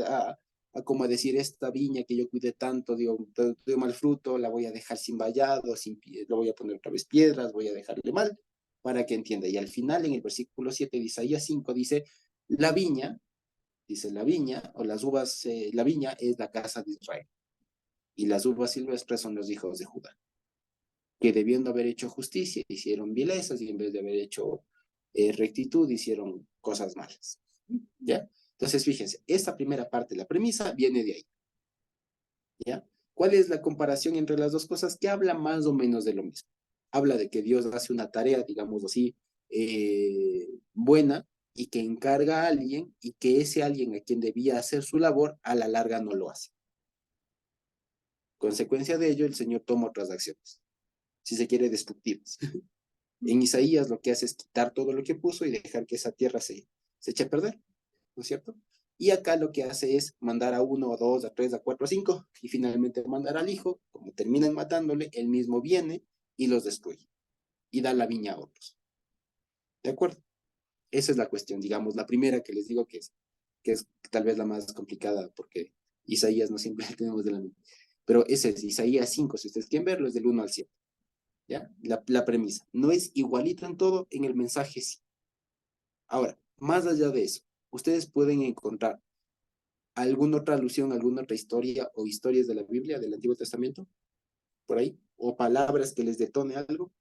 a como a decir, esta viña que yo cuidé tanto, dio mal fruto, la voy a dejar sin vallado, lo voy a poner otra vez piedras, voy a dejarle mal, para que entienda. Y al final, en el versículo 7 de Isaías 5, dice, la viña, o las uvas, la viña es la casa de Israel. Y las uvas silvestres son los hijos de Judá, que debiendo haber hecho justicia, hicieron vilezas y en vez de haber hecho rectitud, hicieron cosas malas. ¿Ya? Entonces, fíjense, esta primera parte, la premisa, viene de ahí. ¿Ya? ¿Cuál es la comparación entre las dos cosas? Que habla más o menos de lo mismo. Habla de que Dios hace una tarea, digamos así, buena, y que encarga a alguien, y que ese alguien a quien debía hacer su labor, a la larga no lo hace. Consecuencia de ello, el Señor toma otras acciones, si se quiere, destructivas. En Isaías lo que hace es quitar todo lo que puso y dejar que esa tierra se eche a perder, ¿no es cierto? Y acá lo que hace es mandar a 1, a 2, a 3, a 4, a 5, y finalmente mandar al hijo. Como terminan matándole, él mismo viene y los destruye, y da la viña a otros. ¿De acuerdo? Esa es la cuestión, digamos, la primera que les digo que es tal vez la más complicada, porque Isaías no siempre tenemos de la mente. Pero ese es Isaías 5, si ustedes quieren verlo, es del 1 al 7. ¿Ya? La premisa. No es igualito en todo, en el mensaje sí. Ahora, más allá de eso, ustedes pueden encontrar alguna otra alusión, alguna otra historia o historias de la Biblia, del Antiguo Testamento, por ahí, o palabras que les detone algo.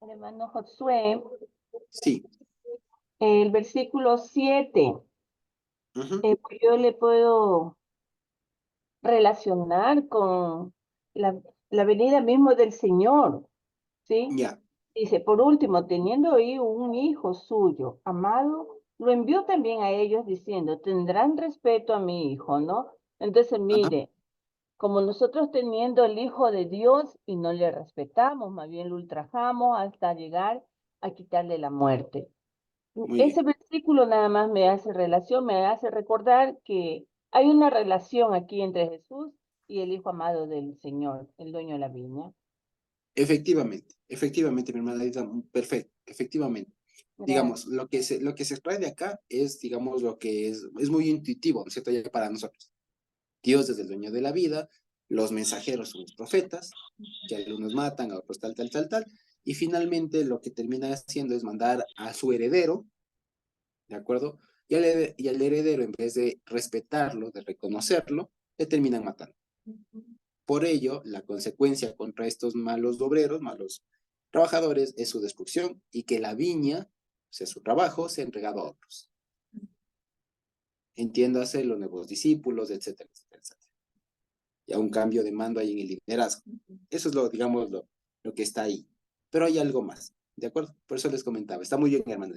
El hermano Josué, Sí. el versículo 7, Ujú. yo le puedo relacionar con la venida mismo del Señor, ¿sí? Ya. Dice, por último, teniendo ahí un hijo suyo, amado, lo envió también a ellos diciendo, tendrán respeto a mi hijo, ¿no? Entonces, Ajá. mire, como nosotros teniendo el Hijo de Dios y no le respetamos, más bien lo ultrajamos hasta llegar a quitarle la muerte. Muy Ese bien. versículo nada más me hace relación, me hace recordar que hay una relación aquí entre Jesús y el Hijo amado del Señor, el dueño de la viña. Efectivamente, mi hermana Edith, perfecto, efectivamente. Digamos, lo que se extrae de acá es, digamos, lo que es muy intuitivo, ¿no es cierto? Ya para nosotros. Dios es el dueño de la vida, los mensajeros son los profetas, que algunos matan, a otros tal, tal, tal, tal, y finalmente lo que termina haciendo es mandar a su heredero, ¿de acuerdo? Y al heredero, en vez de respetarlo, de reconocerlo, le terminan matando. Por ello, la consecuencia contra estos malos obreros, malos trabajadores, es su destrucción y que la viña, o sea, su trabajo, sea entregado a otros. Entiéndase, los nuevos discípulos, etcétera, etcétera, etcétera. Y a un cambio de mando ahí en el liderazgo. Eso es digamos, lo que está ahí. Pero hay algo más, ¿de acuerdo? Por eso les comentaba. Está muy bien, hermano.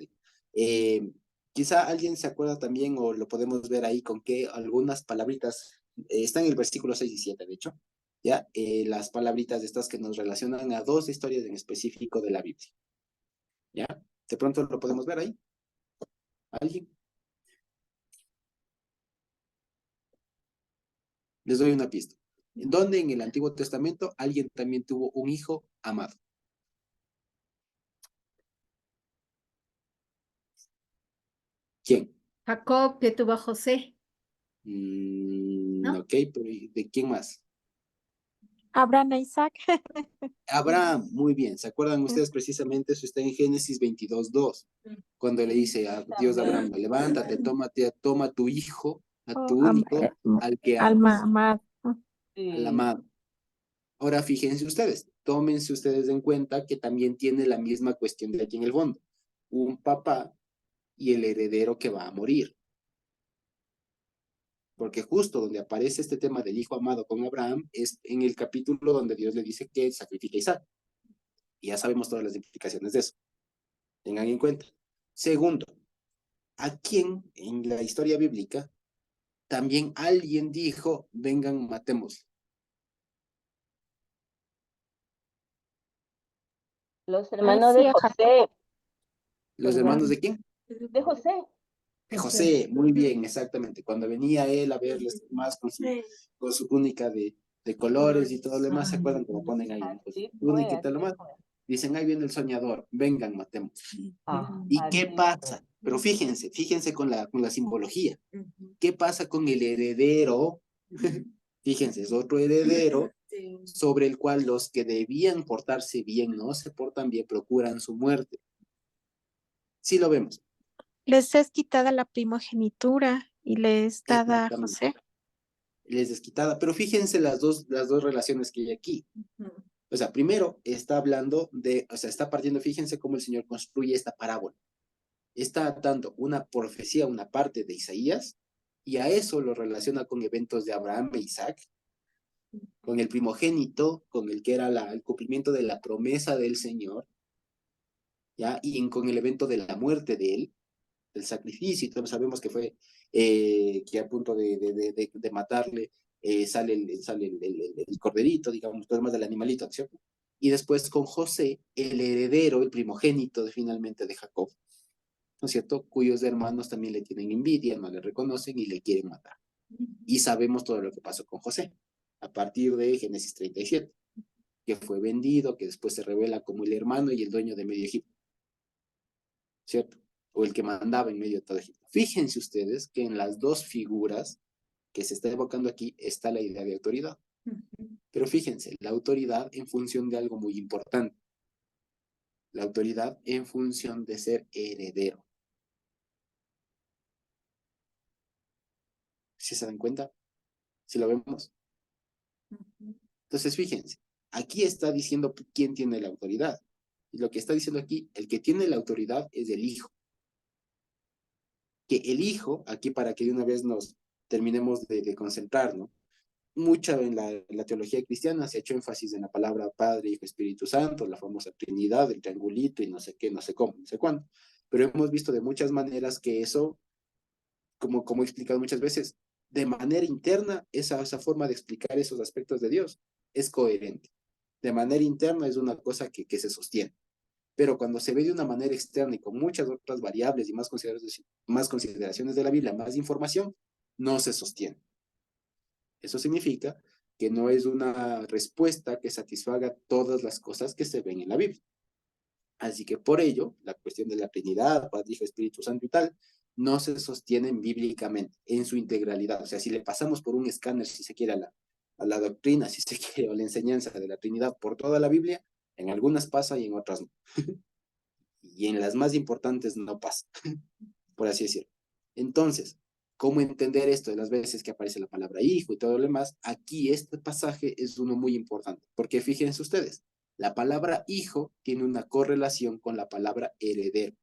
Quizá alguien se acuerda también, o lo podemos ver ahí, con que algunas palabritas, están en el versículo 6 y 7, de hecho, ¿ya? Las palabritas estas que nos relacionan a dos historias en específico de la Biblia, ¿ya? De pronto lo podemos ver ahí. ¿Alguien? Les doy una pista. ¿En dónde en el Antiguo Testamento alguien también tuvo un hijo amado? ¿Quién? Jacob que tuvo a José, ¿no? Ok, pero ¿de quién más? Abraham e Isaac. Abraham, muy bien. ¿Se acuerdan ustedes precisamente? Eso está en Génesis 22:2, cuando le dice a Dios a Abraham, levántate, toma tu hijo, a tu único, al que Alma amas, amada. al Sí. amado. Ahora fíjense ustedes, tómense ustedes en cuenta que también tiene la misma cuestión de aquí en el fondo. Un papá y el heredero que va a morir. Porque justo donde aparece este tema del hijo amado con Abraham es en el capítulo donde Dios le dice que sacrifique a Isaac. Y ya sabemos todas las implicaciones de eso. Tengan en cuenta. Segundo, ¿a quién en la historia bíblica también alguien dijo, vengan, matemos? Los Ahí hermanos sí, de a Jacob. José, ¿Los perdón, hermanos de quién? de José. De José, muy bien, exactamente. Cuando venía él a verles más con su túnica de colores y todo lo demás, ¿se acuerdan cómo ponen ahí? Con su Así túnica fue, y todo lo así demás. fue. Dicen, ahí viene el soñador, vengan, matemos. ¿Y qué Así pasa? Pero fíjense con la simbología. ¿Qué pasa con el heredero? Fíjense, es otro heredero sobre el cual los que debían portarse bien no se portan bien, procuran su muerte. Sí lo vemos, Les es quitada la primogenitura y les dada a exactamente. José. Les desquitada. Pero fíjense las dos relaciones que hay aquí. O sea, primero está hablando está partiendo, fíjense cómo el Señor construye esta parábola. Está dando una profecía, una parte de Isaías, y a eso lo relaciona con eventos de Abraham e Isaac, con el primogénito, con el que era el cumplimiento de la promesa del Señor, ¿ya? Y con el evento de la muerte de él, del sacrificio, y todos sabemos que fue que a punto de matarle sale el corderito, digamos, todo más del animalito, ¿no es cierto? Y después con José, el heredero, el primogénito finalmente de Jacob, ¿no es cierto? Cuyos hermanos también le tienen envidia, no le reconocen y le quieren matar. Y sabemos todo lo que pasó con José, a partir de Génesis 37, que fue vendido, que después se revela como el hermano y el dueño de medio Egipto, ¿cierto? O el que mandaba en medio de todo Egipto. Fíjense ustedes que en las dos figuras que se está evocando aquí está la idea de autoridad. Pero fíjense, la autoridad en función de algo muy importante. La autoridad en función de ser heredero. ¿Sí se dan cuenta? ¿Sí lo vemos? Entonces, fíjense, aquí está diciendo quién tiene la autoridad. Y lo que está diciendo aquí, el que tiene la autoridad es el hijo. Que el hijo, aquí para que de una vez nos terminemos de concentrar, ¿no? mucha en la teología cristiana se ha hecho énfasis en la palabra Padre, Hijo, Espíritu Santo, la famosa Trinidad, el triangulito y no sé qué, no sé cómo, no sé cuándo. Pero hemos visto de muchas maneras que eso, como he explicado muchas veces, de manera interna, esa forma de explicar esos aspectos de Dios es coherente. De manera interna es una cosa que se sostiene. Pero cuando se ve de una manera externa y con muchas otras variables y más consideraciones de la Biblia, más información, no se sostiene. Eso significa que no es una respuesta que satisfaga todas las cosas que se ven en la Biblia. Así que por ello, la cuestión de la Trinidad, Padre, Hijo, Espíritu Santo y tal, no se sostienen bíblicamente en su integralidad. O sea, si le pasamos por un escáner, si se quiere, a la doctrina, si se quiere, o la enseñanza de la Trinidad por toda la Biblia, en algunas pasa y en otras no. Y en las más importantes no pasa, por así decirlo. Entonces, ¿cómo entender esto de las veces que aparece la palabra hijo y todo lo demás? Aquí este pasaje es uno muy importante, porque fíjense ustedes, la palabra hijo tiene una correlación con la palabra heredero.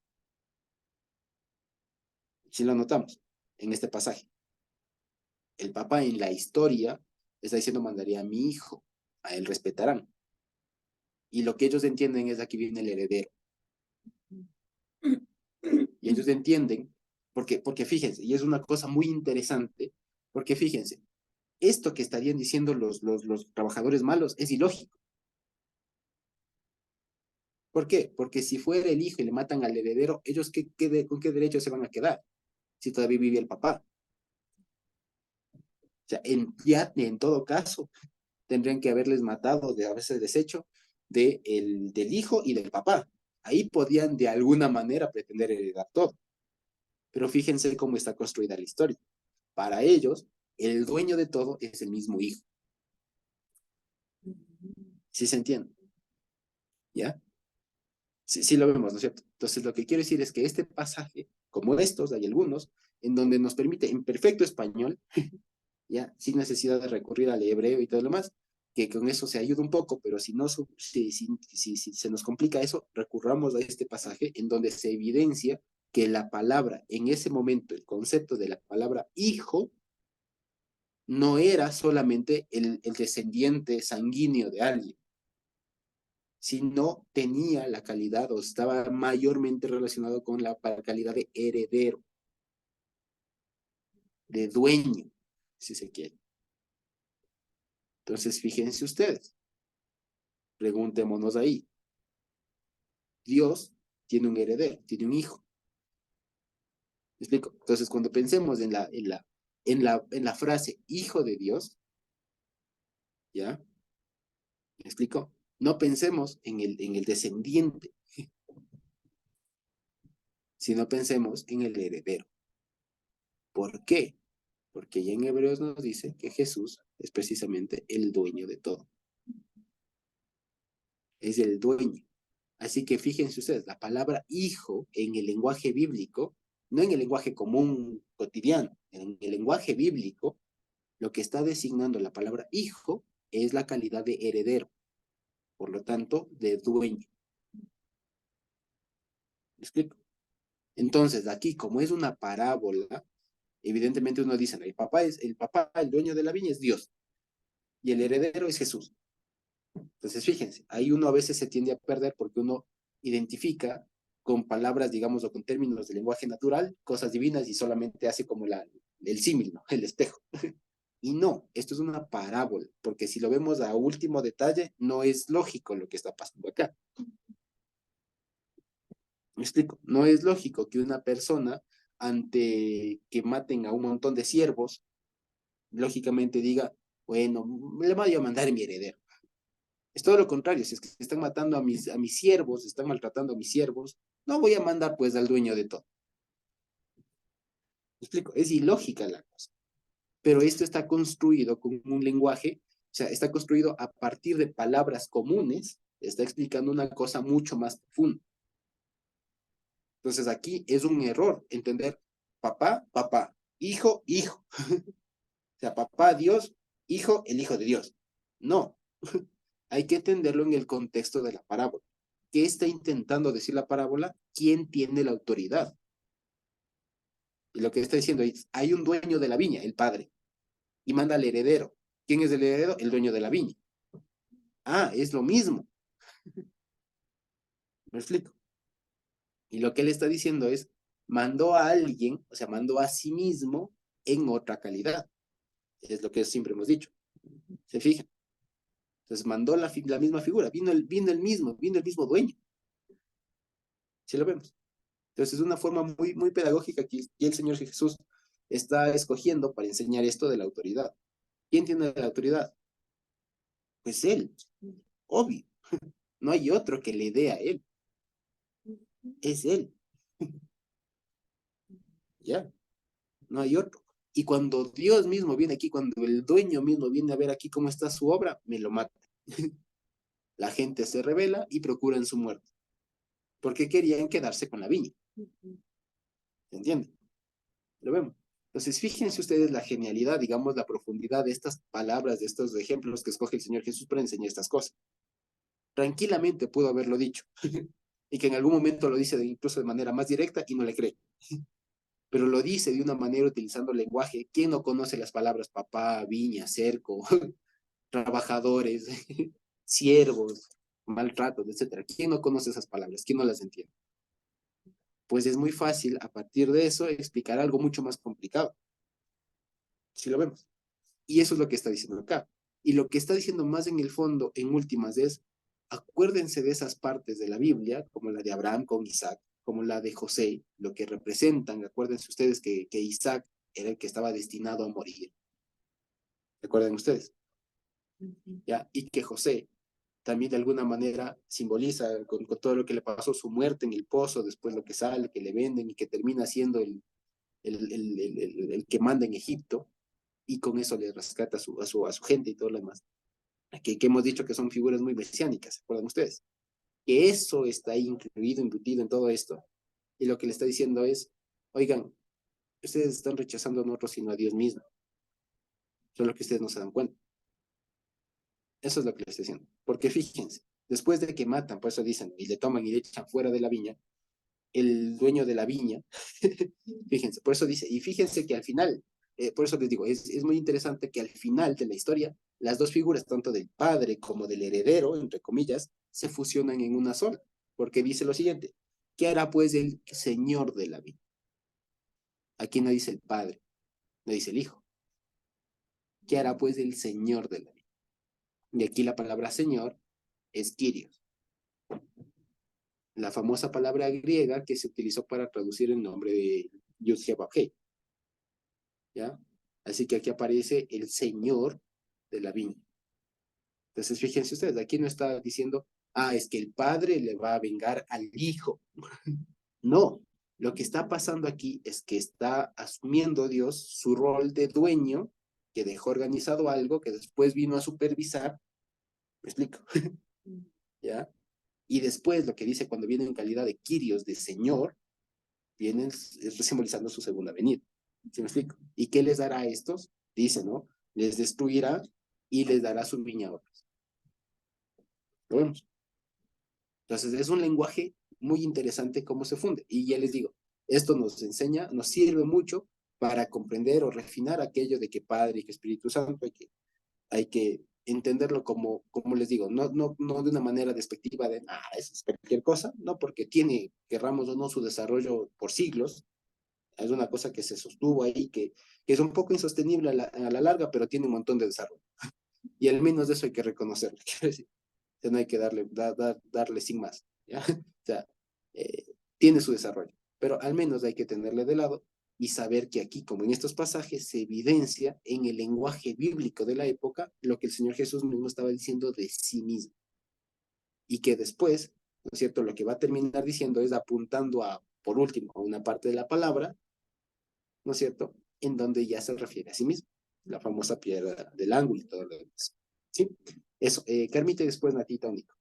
Si lo notamos en este pasaje. El papá en la historia está diciendo mandaría a mi hijo, a él respetarán. Y lo que ellos entienden es aquí viene el heredero. Y ellos entienden, porque fíjense, y es una cosa muy interesante, porque fíjense, esto que estarían diciendo los trabajadores malos es ilógico. ¿Por qué? Porque si fuera el hijo y le matan al heredero, ellos ¿con qué derecho se van a quedar? Si todavía vivía el papá. O sea, en todo caso, tendrían que haberles matado, de haberse deshecho del hijo y del papá. Ahí podían de alguna manera pretender heredar todo. Pero fíjense cómo está construida la historia. Para ellos, el dueño de todo es el mismo hijo. ¿Sí se entiende? ¿Ya? Sí lo vemos, ¿no es cierto? Entonces, lo que quiero decir es que este pasaje, como estos, hay algunos, en donde nos permite en perfecto español, ya, sin necesidad de recurrir al hebreo y todo lo demás, que con eso se ayuda un poco, pero si se nos complica eso, recurramos a este pasaje en donde se evidencia que la palabra, en ese momento, el concepto de la palabra hijo, no era solamente el descendiente sanguíneo de alguien, sino tenía la calidad o estaba mayormente relacionado con la calidad de heredero, de dueño, si se quiere. Entonces, fíjense ustedes, preguntémonos ahí. Dios tiene un heredero, tiene un hijo. ¿Me explico? Entonces, cuando pensemos en la frase hijo de Dios, ¿ya? ¿Me explico? No pensemos en el descendiente, sino pensemos en el heredero. ¿Por qué? Porque ya en Hebreos nos dice que Jesús es precisamente el dueño de todo. Es el dueño. Así que fíjense ustedes, la palabra hijo en el lenguaje bíblico, no en el lenguaje común cotidiano, en el lenguaje bíblico, lo que está designando la palabra hijo es la calidad de heredero, por lo tanto, de dueño. ¿Me explico? Entonces, aquí, como es una parábola, evidentemente uno dice, no, el dueño de la viña es Dios, y el heredero es Jesús. Entonces, fíjense, ahí uno a veces se tiende a perder porque uno identifica con palabras, digamos, o con términos de lenguaje natural, cosas divinas y solamente hace como el símil, ¿no? El espejo. Y no, esto es una parábola, porque si lo vemos a último detalle, no es lógico lo que está pasando acá. ¿Me explico? No es lógico que una persona, ante que maten a un montón de siervos, lógicamente diga, bueno, le voy a mandar mi heredero. Es todo lo contrario, si es que están matando a mis siervos, están maltratando a mis siervos, no voy a mandar pues al dueño de todo. ¿Me explico? Es ilógica la cosa. Pero esto está construido con un lenguaje, o sea, está construido a partir de palabras comunes, está explicando una cosa mucho más profunda. Entonces aquí es un error entender papá, papá, hijo, hijo. O sea, papá, Dios, hijo, el hijo de Dios. No, hay que entenderlo en el contexto de la parábola. ¿Qué está intentando decir la parábola? ¿Quién tiene la autoridad? Y lo que está diciendo es, hay un dueño de la viña, el padre, y manda al heredero. ¿Quién es el heredero? El dueño de la viña. Ah, es lo mismo. ¿Me explico? Y lo que él está diciendo es, mandó a alguien, o sea, mandó a sí mismo en otra calidad. Es lo que siempre hemos dicho. ¿Se fijan? Entonces mandó la misma figura, vino el mismo dueño. ¿Sí lo vemos? Entonces es una forma muy pedagógica que el Señor Jesús está escogiendo para enseñar esto de la autoridad. ¿Quién tiene la autoridad? Pues él, obvio. No hay otro que le dé a él. Es él. ¿Ya? No hay otro. Y cuando Dios mismo viene aquí, cuando el dueño mismo viene a ver aquí cómo está su obra, me lo mata. La gente se rebela y procuran su muerte, porque querían quedarse con la viña. ¿Se entiende? Lo vemos. Entonces, fíjense ustedes la genialidad, digamos, la profundidad de estas palabras, de estos ejemplos que escoge el Señor Jesús para enseñar estas cosas. Tranquilamente pudo haberlo dicho, y que en algún momento lo dice incluso de manera más directa y no le cree. Pero lo dice de una manera utilizando lenguaje. ¿Quién no conoce las palabras papá, viña, cerco, trabajadores, siervos, maltratos, etcétera? ¿Quién no conoce esas palabras? ¿Quién no las entiende? Pues es muy fácil a partir de eso explicar algo mucho más complicado. Si lo vemos. Y eso es lo que está diciendo acá. Y lo que está diciendo más en el fondo, en últimas, es acuérdense de esas partes de la Biblia, como la de Abraham con Isaac, como la de José, lo que representan. Acuérdense ustedes que Isaac era el que estaba destinado a morir. ¿Recuerdan ustedes? ¿Ya? Y que José también de alguna manera simboliza con todo lo que le pasó, su muerte en el pozo, después lo que sale, que le venden y que termina siendo el que manda en Egipto, y con eso le rescata a su gente y todo lo demás. Que hemos dicho que son figuras muy mesiánicas, ¿se acuerdan ustedes? Que eso está ahí incluido, embutido en todo esto. Y lo que le está diciendo es, oigan, ustedes están rechazando no a otros sino a Dios mismo. Solo que ustedes no se dan cuenta. Eso es lo que le está diciendo. Porque fíjense, después de que matan, por eso dicen, y le toman y le echan fuera de la viña, el dueño de la viña, fíjense, por eso dice, y fíjense que al final, por eso les digo, es muy interesante que al final de la historia, las dos figuras, tanto del padre como del heredero, entre comillas, se fusionan en una sola, porque dice lo siguiente, ¿qué hará pues el señor de la viña? Aquí no dice el padre, no dice el hijo. ¿Qué hará pues el señor de la viña? Y aquí la palabra señor es Kyrios, la famosa palabra griega que se utilizó para traducir el nombre de Yud-Heh-Vav-Heh, ¿ya? Así que aquí aparece el señor de la viña. Entonces, fíjense ustedes, aquí no está diciendo, es que el padre le va a vengar al hijo. No, lo que está pasando aquí es que está asumiendo Dios su rol de dueño, que dejó organizado algo, que después vino a supervisar. ¿Me explico? ¿Ya? Y después lo que dice cuando viene en calidad de Kyrios, de señor, viene simbolizando su segunda venida. ¿Sí me explico? ¿Y qué les dará a estos? Dice, ¿no? Les destruirá y les dará su viña a otros. ¿Lo vemos? Entonces es un lenguaje muy interesante cómo se funde. Y ya les digo, esto nos enseña, nos sirve mucho para comprender o refinar aquello de que Padre y que Espíritu Santo hay que entenderlo como les digo, no de una manera despectiva de, eso es cualquier cosa, no, porque tiene, querramos o no, su desarrollo por siglos. Es una cosa que se sostuvo ahí, que es un poco insostenible a la larga, pero tiene un montón de desarrollo. Y al menos de eso hay que reconocerlo, quiero decir. O sea, no hay que darle sin más, ¿ya? O sea, tiene su desarrollo, pero al menos hay que tenerle de lado y saber que aquí, como en estos pasajes, se evidencia en el lenguaje bíblico de la época lo que el Señor Jesús mismo estaba diciendo de sí mismo. Y que después, ¿no es cierto?, lo que va a terminar diciendo es apuntando por último, a una parte de la palabra, ¿no es cierto?, en donde ya se refiere a sí mismo, la famosa piedra del ángulo y todo lo demás. ¿Sí? Eso, Carmita y después Natita Nico.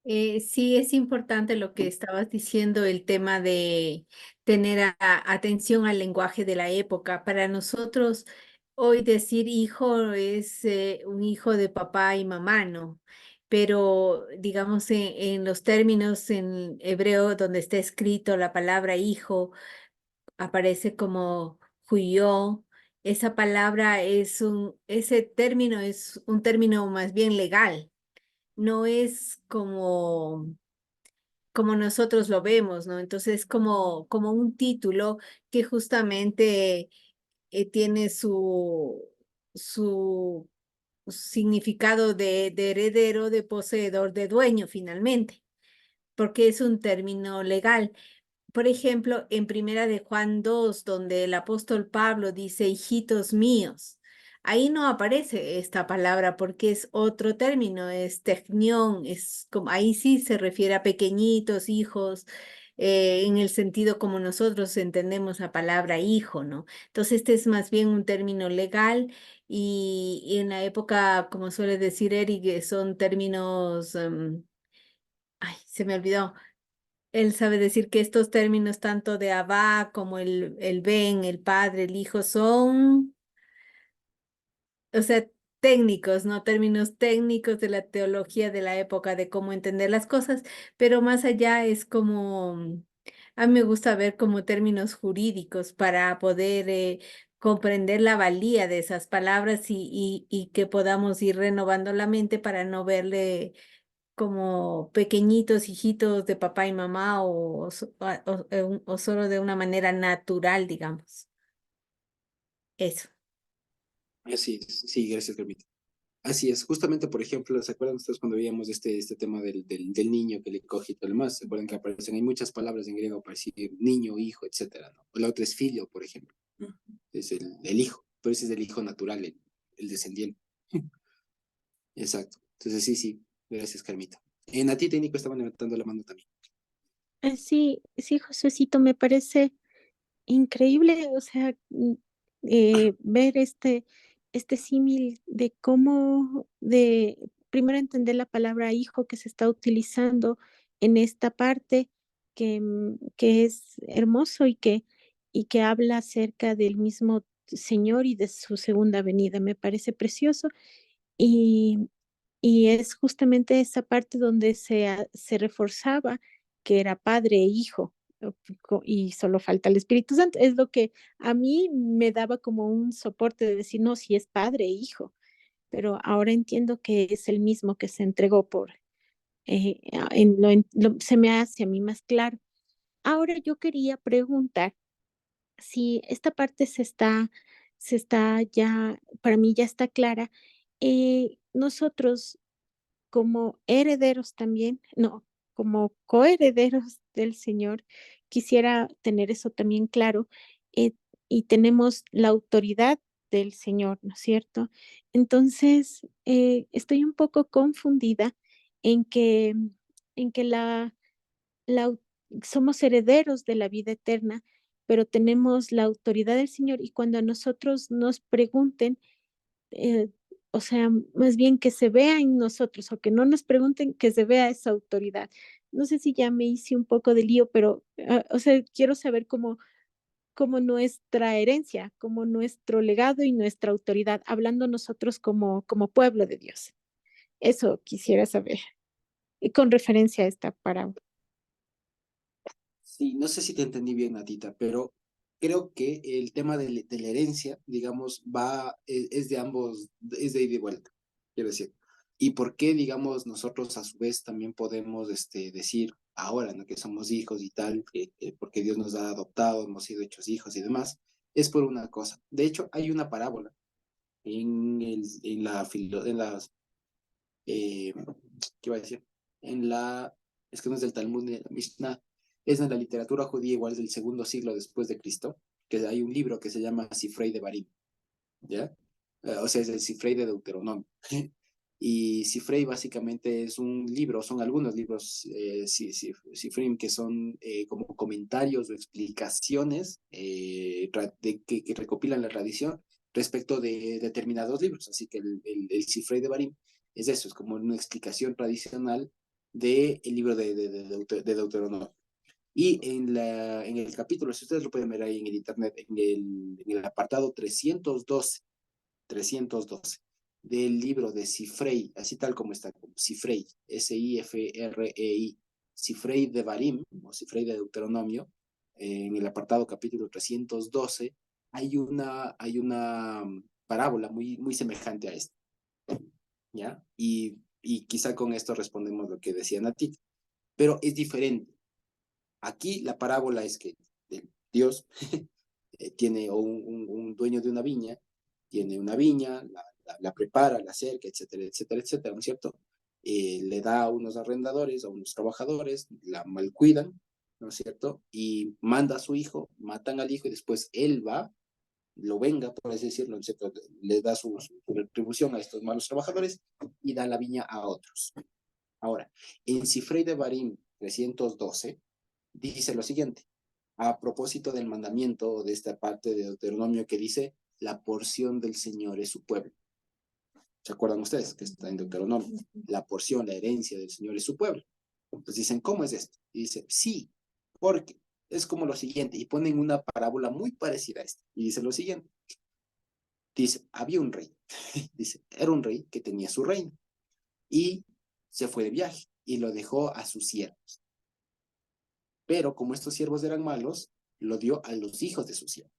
Sí, es importante lo que estabas diciendo, el tema de tener atención al lenguaje de la época. Para nosotros, hoy decir hijo es un hijo de papá y mamá, ¿no? Pero digamos en los términos en hebreo donde está escrito la palabra hijo, aparece como Juyó, esa palabra ese término es un término más bien legal, no es como nosotros lo vemos, ¿no? Entonces, como un título que justamente tiene su significado de heredero, de poseedor, de dueño finalmente, porque es un término legal. Por ejemplo, en Primera de Juan 2, donde el apóstol Pablo dice, hijitos míos, ahí no aparece esta palabra porque es otro término, es technion, es como, ahí sí se refiere a pequeñitos, hijos, en el sentido como nosotros entendemos la palabra hijo, ¿no? Entonces, este es más bien un término legal y en la época, como suele decir Eric, son términos, ay, se me olvidó. Él sabe decir que estos términos, tanto de Abba como el Ben, el Padre, el Hijo, son, o sea, técnicos, ¿no? Términos técnicos de la teología de la época, de cómo entender las cosas, pero más allá es como, a mí me gusta ver como términos jurídicos para poder comprender la valía de esas palabras y que podamos ir renovando la mente para no verle como pequeñitos hijitos de papá y mamá o solo de una manera natural, digamos. Eso. Así es, sí, gracias, Carmita. Así es, justamente, por ejemplo, ¿se acuerdan ustedes cuando veíamos este tema del niño que le coge y todo lo demás? ¿Se acuerdan que aparecen? Hay muchas palabras en griego para decir niño, hijo, etcétera, ¿no? O la otra es filio, por ejemplo. Es el hijo, pero ese es el hijo natural, el descendiente. Exacto. Entonces, sí, sí, gracias, Carmita. En a ti, técnico, estaban levantando la mano también. Sí, sí, Josuecito, me parece increíble, o sea, ver este símil de cómo, primero entender la palabra hijo que se está utilizando en esta parte, que es hermoso y que habla acerca del mismo Señor y de su segunda venida. Me parece precioso y, y es justamente esa parte donde se reforzaba que era padre e hijo y solo falta el Espíritu Santo. Es lo que a mí me daba como un soporte de decir, no, si es padre e hijo, pero ahora entiendo que es el mismo que se entregó se me hace a mí más claro. Ahora yo quería preguntar si esta parte se está ya, para mí ya está clara. Nosotros como herederos también, no, como coherederos del Señor, quisiera tener eso también claro, eh, y tenemos la autoridad del Señor, ¿no es cierto? Entonces, estoy un poco confundida en que, en que la au- somos herederos de la vida eterna, pero tenemos la autoridad del Señor y cuando a nosotros nos pregunten, eh, o sea, más bien que se vea en nosotros o que no nos pregunten, que se vea esa autoridad. No sé si ya me hice un poco de lío, pero, o sea, quiero saber cómo nuestra herencia, como nuestro legado y nuestra autoridad, hablando nosotros como pueblo de Dios. Eso quisiera saber, y con referencia a esta parábola. Sí, no sé si te entendí bien, Natita, pero creo que el tema de la herencia, digamos, es de ambos, es de ida y vuelta, quiero decir. ¿Y por qué, digamos, nosotros a su vez también podemos decir ahora, ¿no? Que somos hijos y tal, porque Dios nos ha adoptado, hemos sido hechos hijos y demás? Es por una cosa. De hecho, hay una parábola en las, eh, ¿qué iba a decir? En la, es que no es del Talmud ni de la Mishnah, es en la literatura judía igual del segundo siglo después de Cristo, que hay un libro que se llama Sifrei de Barim, ¿ya? O sea, es el Sifrei de Deuteronomio. Y Sifrei básicamente es un libro, son algunos libros Sifrim que son como comentarios o explicaciones que recopilan la tradición respecto de determinados libros. Así que el Sifrei de Barim es eso, es como una explicación tradicional del libro de Deuteronomio. Y en el capítulo, si ustedes lo pueden ver ahí en el internet, en el apartado 312 del libro de Sifrei, así tal como está, como Sifrei, Sifrei, Sifrei de Barim, o Sifrei de Deuteronomio, en el apartado capítulo 312, hay una parábola muy semejante a esta, ¿ya? Y quizá con esto respondemos lo que decía Nati, pero es diferente. Aquí la parábola es que Dios tiene un dueño de una viña, tiene una viña, la prepara, la cerca, etcétera, etcétera, etcétera, ¿no es cierto? Le da a unos arrendadores, a unos trabajadores, la malcuidan, ¿no es cierto? Y manda a su hijo, matan al hijo y después él va, lo venga, por así decirlo, ¿no es cierto? Le da su retribución a estos malos trabajadores y da la viña a otros. Ahora, en Sifrei de Barim 312 dice lo siguiente, a propósito del mandamiento de esta parte de Deuteronomio que dice, la porción del Señor es su pueblo. ¿Se acuerdan ustedes que está en Deuteronomio? La porción, la herencia del Señor es su pueblo. Entonces dicen, ¿cómo es esto? Y dice, sí, porque es como lo siguiente, y ponen una parábola muy parecida a esta, y dice lo siguiente. Dice, había un rey, dice, era un rey que tenía su reino, y se fue de viaje, y lo dejó a sus siervos. Pero como estos siervos eran malos, lo dio a los hijos de sus siervos.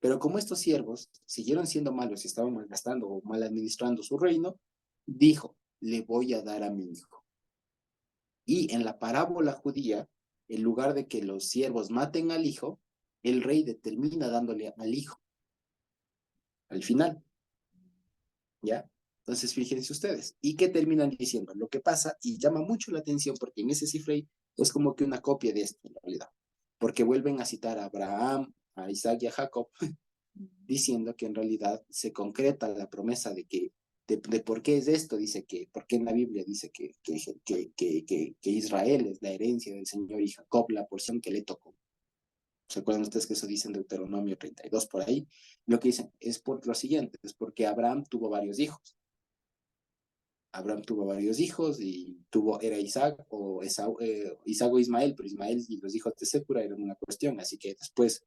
Pero como estos siervos siguieron siendo malos y estaban malgastando o mal administrando su reino, dijo, le voy a dar a mi hijo. Y en la parábola judía, en lugar de que los siervos maten al hijo, el rey determina dándole al hijo. Al final. ¿Ya? Entonces, fíjense ustedes. ¿Y qué terminan diciendo? Lo que pasa, y llama mucho la atención, porque en ese Sifrei es como que una copia de esto, en realidad. Porque vuelven a citar a Abraham, a Isaac y a Jacob, diciendo que en realidad se concreta la promesa de que, de por qué es esto, dice que, porque en la Biblia dice que Israel es la herencia del Señor y Jacob la porción que le tocó. ¿Se acuerdan ustedes que eso dice en Deuteronomio 32 por ahí? Lo que dicen es por lo siguiente, es porque Abraham tuvo varios hijos. Abraham tuvo varios hijos y era Isaac o Isaac o Ismael, pero Ismael y los hijos de Sécura eran una cuestión, así que después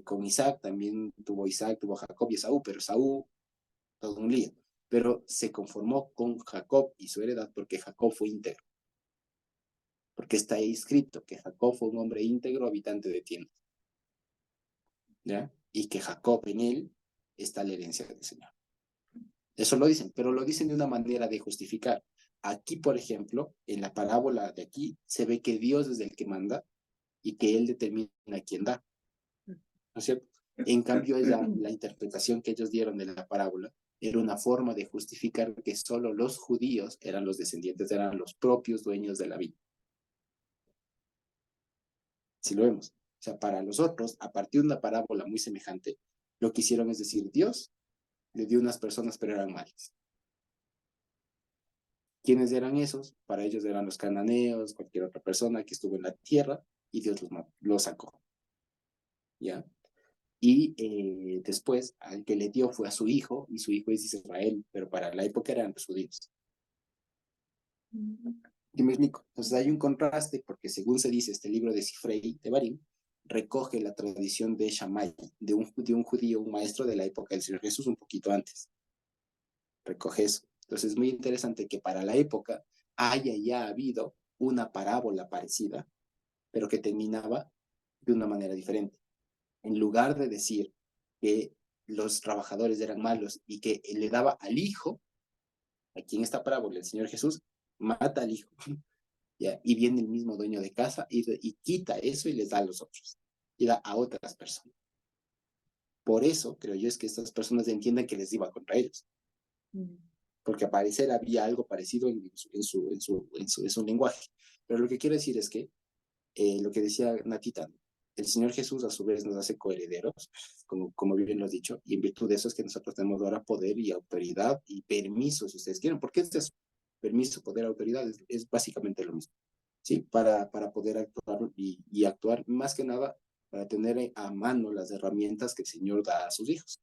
con Isaac también tuvo Jacob y Esaú, pero Esaú, todo un lío. Pero se conformó con Jacob y su heredad porque Jacob fue íntegro. Porque está ahí escrito que Jacob fue un hombre íntegro, habitante de tiendas. ¿Ya? Y que Jacob en él está la herencia del Señor. Eso lo dicen, pero lo dicen de una manera de justificar. Aquí, por ejemplo, en la parábola de aquí, se ve que Dios es el que manda y que Él determina quién da. ¿No es cierto? En cambio, la interpretación que ellos dieron de la parábola era una forma de justificar que solo los judíos eran los descendientes, eran los propios dueños de la vida. Si lo vemos. O sea, para los otros, a partir de una parábola muy semejante, lo que hicieron es decir, Dios le dio unas personas, pero eran malas. ¿Quiénes eran esos? Para ellos eran los cananeos, cualquier otra persona que estuvo en la tierra, y Dios los sacó. ¿Ya? Y después, al que le dio fue a su hijo, y su hijo es Israel, pero para la época eran los judíos. ¿Sí me explico? Entonces hay un contraste, porque según se dice este libro de Sifrei de Barim, recoge la tradición de Shammai, de un judío, un maestro de la época del Señor Jesús, un poquito antes. Recoge eso. Entonces es muy interesante que para la época haya ya habido una parábola parecida, pero que terminaba de una manera diferente. En lugar de decir que los trabajadores eran malos y que le daba al hijo, aquí en esta parábola el Señor Jesús mata al hijo, ¿ya? Y viene el mismo dueño de casa y quita eso y les da a los otros, y da a otras personas. Por eso creo yo es que estas personas entienden que les iba contra ellos. Porque al parecer había algo parecido en su lenguaje. Pero lo que quiero decir es que, lo que decía Natita, el Señor Jesús a su vez nos hace coherederos, como bien lo has dicho, y en virtud de eso es que nosotros tenemos ahora poder y autoridad y permiso, si ustedes quieren, porque es eso, permiso, poder, autoridad, es básicamente lo mismo, ¿sí? Para poder actuar y actuar más que nada para tener a mano las herramientas que el Señor da a sus hijos,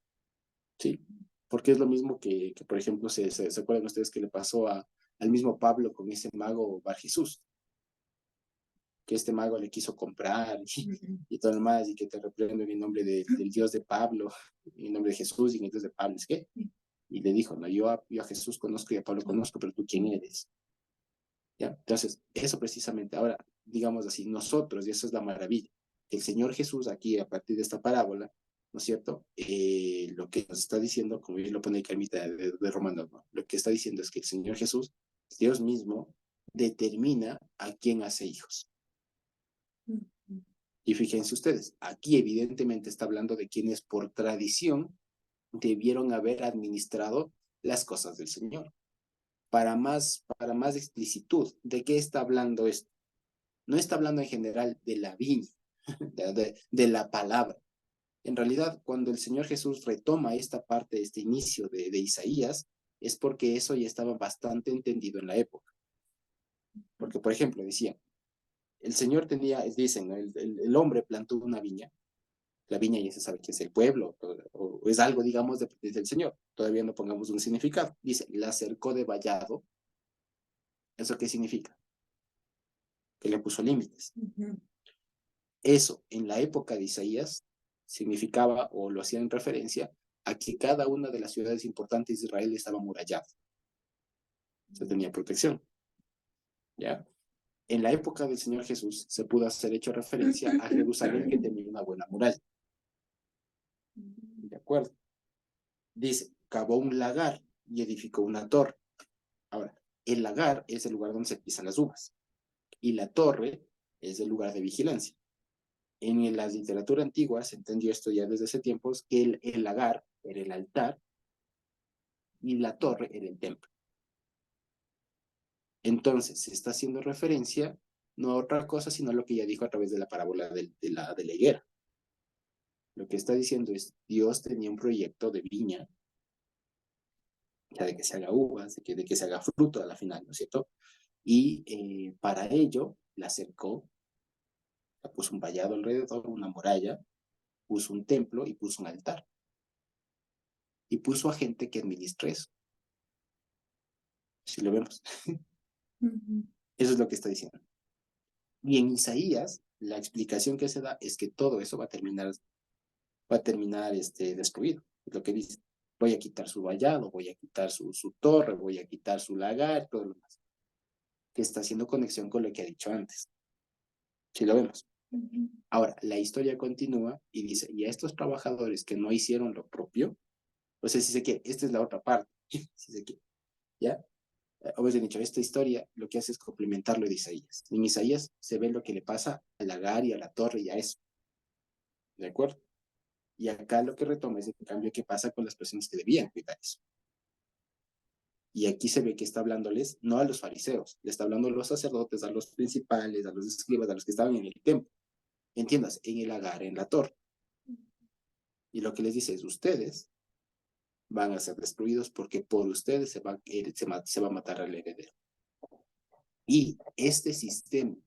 ¿sí? Porque es lo mismo que por ejemplo, se acuerdan ustedes que le pasó al mismo Pablo con ese mago Bar Jesús, que este mago le quiso comprar y todo lo demás, y que te reprendo en el nombre del Dios de Pablo, en el nombre de Jesús y en el Dios de Pablo, ¿es qué? Y le dijo, no, yo a Jesús conozco y a Pablo conozco, pero tú quién eres. ¿Ya? Entonces, eso precisamente, ahora, digamos así, nosotros, y eso es la maravilla, el Señor Jesús aquí, a partir de esta parábola, ¿no es cierto? Lo que nos está diciendo, como bien lo pone Carmita de Romanos, ¿no? Lo que está diciendo es que el Señor Jesús, Dios mismo, determina a quién hace hijos. Y fíjense ustedes, aquí evidentemente está hablando de quienes por tradición debieron haber administrado las cosas del Señor. Para más explicitud, ¿de qué está hablando esto? No está hablando en general de la viña, de la palabra. En realidad, cuando el Señor Jesús retoma esta parte, este inicio de Isaías, es porque eso ya estaba bastante entendido en la época. Porque, por ejemplo, decían, el Señor tenía, dicen, ¿no? el hombre plantó una viña, la viña ya se sabe que es el pueblo, o es algo, digamos, del Señor. Todavía no pongamos un significado. Dice, la cercó de vallado. ¿Eso qué significa? Que le puso límites. Eso, en la época de Isaías, significaba, o lo hacían referencia, a que cada una de las ciudades importantes de Israel estaba amurallada. Se tenía protección. ¿Ya? En la época del Señor Jesús se pudo hacer hecho referencia a Jerusalén, que tenía una buena muralla. ¿De acuerdo? Dice, cavó un lagar y edificó una torre. Ahora, el lagar es el lugar donde se pisan las uvas y la torre es el lugar de vigilancia. En la literatura antigua se entendió esto ya desde hace tiempos, que el lagar era el altar y la torre era el templo. Entonces, se está haciendo referencia no a otra cosa, sino a lo que ya dijo a través de la parábola de la higuera. Lo que está diciendo es, Dios tenía un proyecto de viña, ya de que se haga uvas, de que se haga fruto a la final, ¿no es cierto? Y para ello la cercó, la puso un vallado alrededor, una muralla, puso un templo y puso un altar. Y puso a gente que administre eso. Si lo vemos. Eso es lo que está diciendo. Y en Isaías, la explicación que se da es que todo eso va a terminar destruido. Es lo que dice. Voy a quitar su vallado, voy a quitar su torre, voy a quitar su lagar, todo lo demás. Que está haciendo conexión con lo que ha dicho antes. Si lo vemos. Ahora, la historia continúa y dice, y a estos trabajadores que no hicieron lo propio, o sea, si se quiere, esta es la otra parte, si se quiere, ¿ya? O mejor dicho, esta historia lo que hace es complementar lo de Isaías. En Isaías se ve lo que le pasa al lagar y a la torre y a eso. ¿De acuerdo? Y acá lo que retoma es el cambio que pasa con las personas que debían cuidar eso. Y aquí se ve que está hablándoles no a los fariseos, le está hablando a los sacerdotes, a los principales, a los escribas, a los que estaban en el templo. Entiendas, en el lagar, en la torre. Y lo que les dice es, ustedes van a ser destruidos porque por ustedes se va a matar al heredero. Y este sistema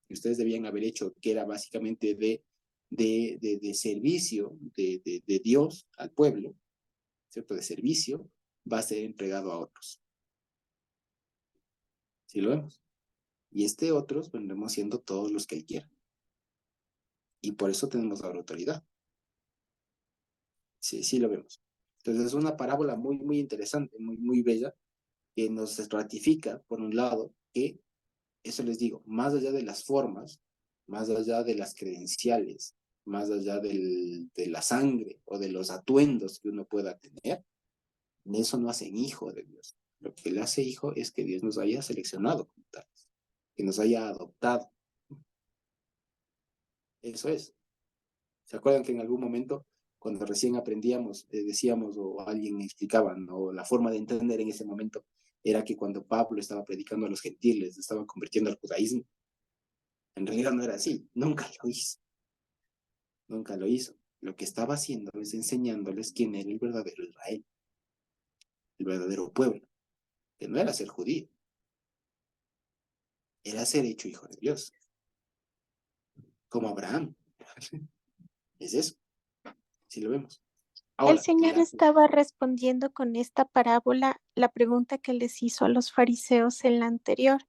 que ustedes debían haber hecho, que era básicamente de servicio de Dios al pueblo, ¿cierto? De servicio, va a ser entregado a otros. ¿Sí lo vemos? Y otros vendremos siendo todos los que Él quiera. Y por eso tenemos ahora autoridad. Sí, sí lo vemos. Entonces es una parábola muy, muy interesante, muy, muy bella, que nos ratifica, por un lado, que, eso les digo, más allá de las formas, más allá de las credenciales, más allá de la sangre o de los atuendos que uno pueda tener, eso no hacen hijo de Dios. Lo que le hace hijo es que Dios nos haya seleccionado como tales, que nos haya adoptado. Eso es. ¿Se acuerdan que en algún momento, cuando recién aprendíamos, decíamos, o alguien explicaba, ¿no? La forma de entender en ese momento era que cuando Pablo estaba predicando a los gentiles, estaban convirtiendo al judaísmo? En realidad no era así, nunca lo hizo. Nunca lo hizo. Lo que estaba haciendo es enseñándoles quién era el verdadero Israel, el verdadero pueblo, que no era ser judío, era ser hecho hijo de Dios, como Abraham. Es eso, si lo vemos. El Ahora, Señor estaba respondiendo con esta parábola la pregunta que les hizo a los fariseos en la anterior.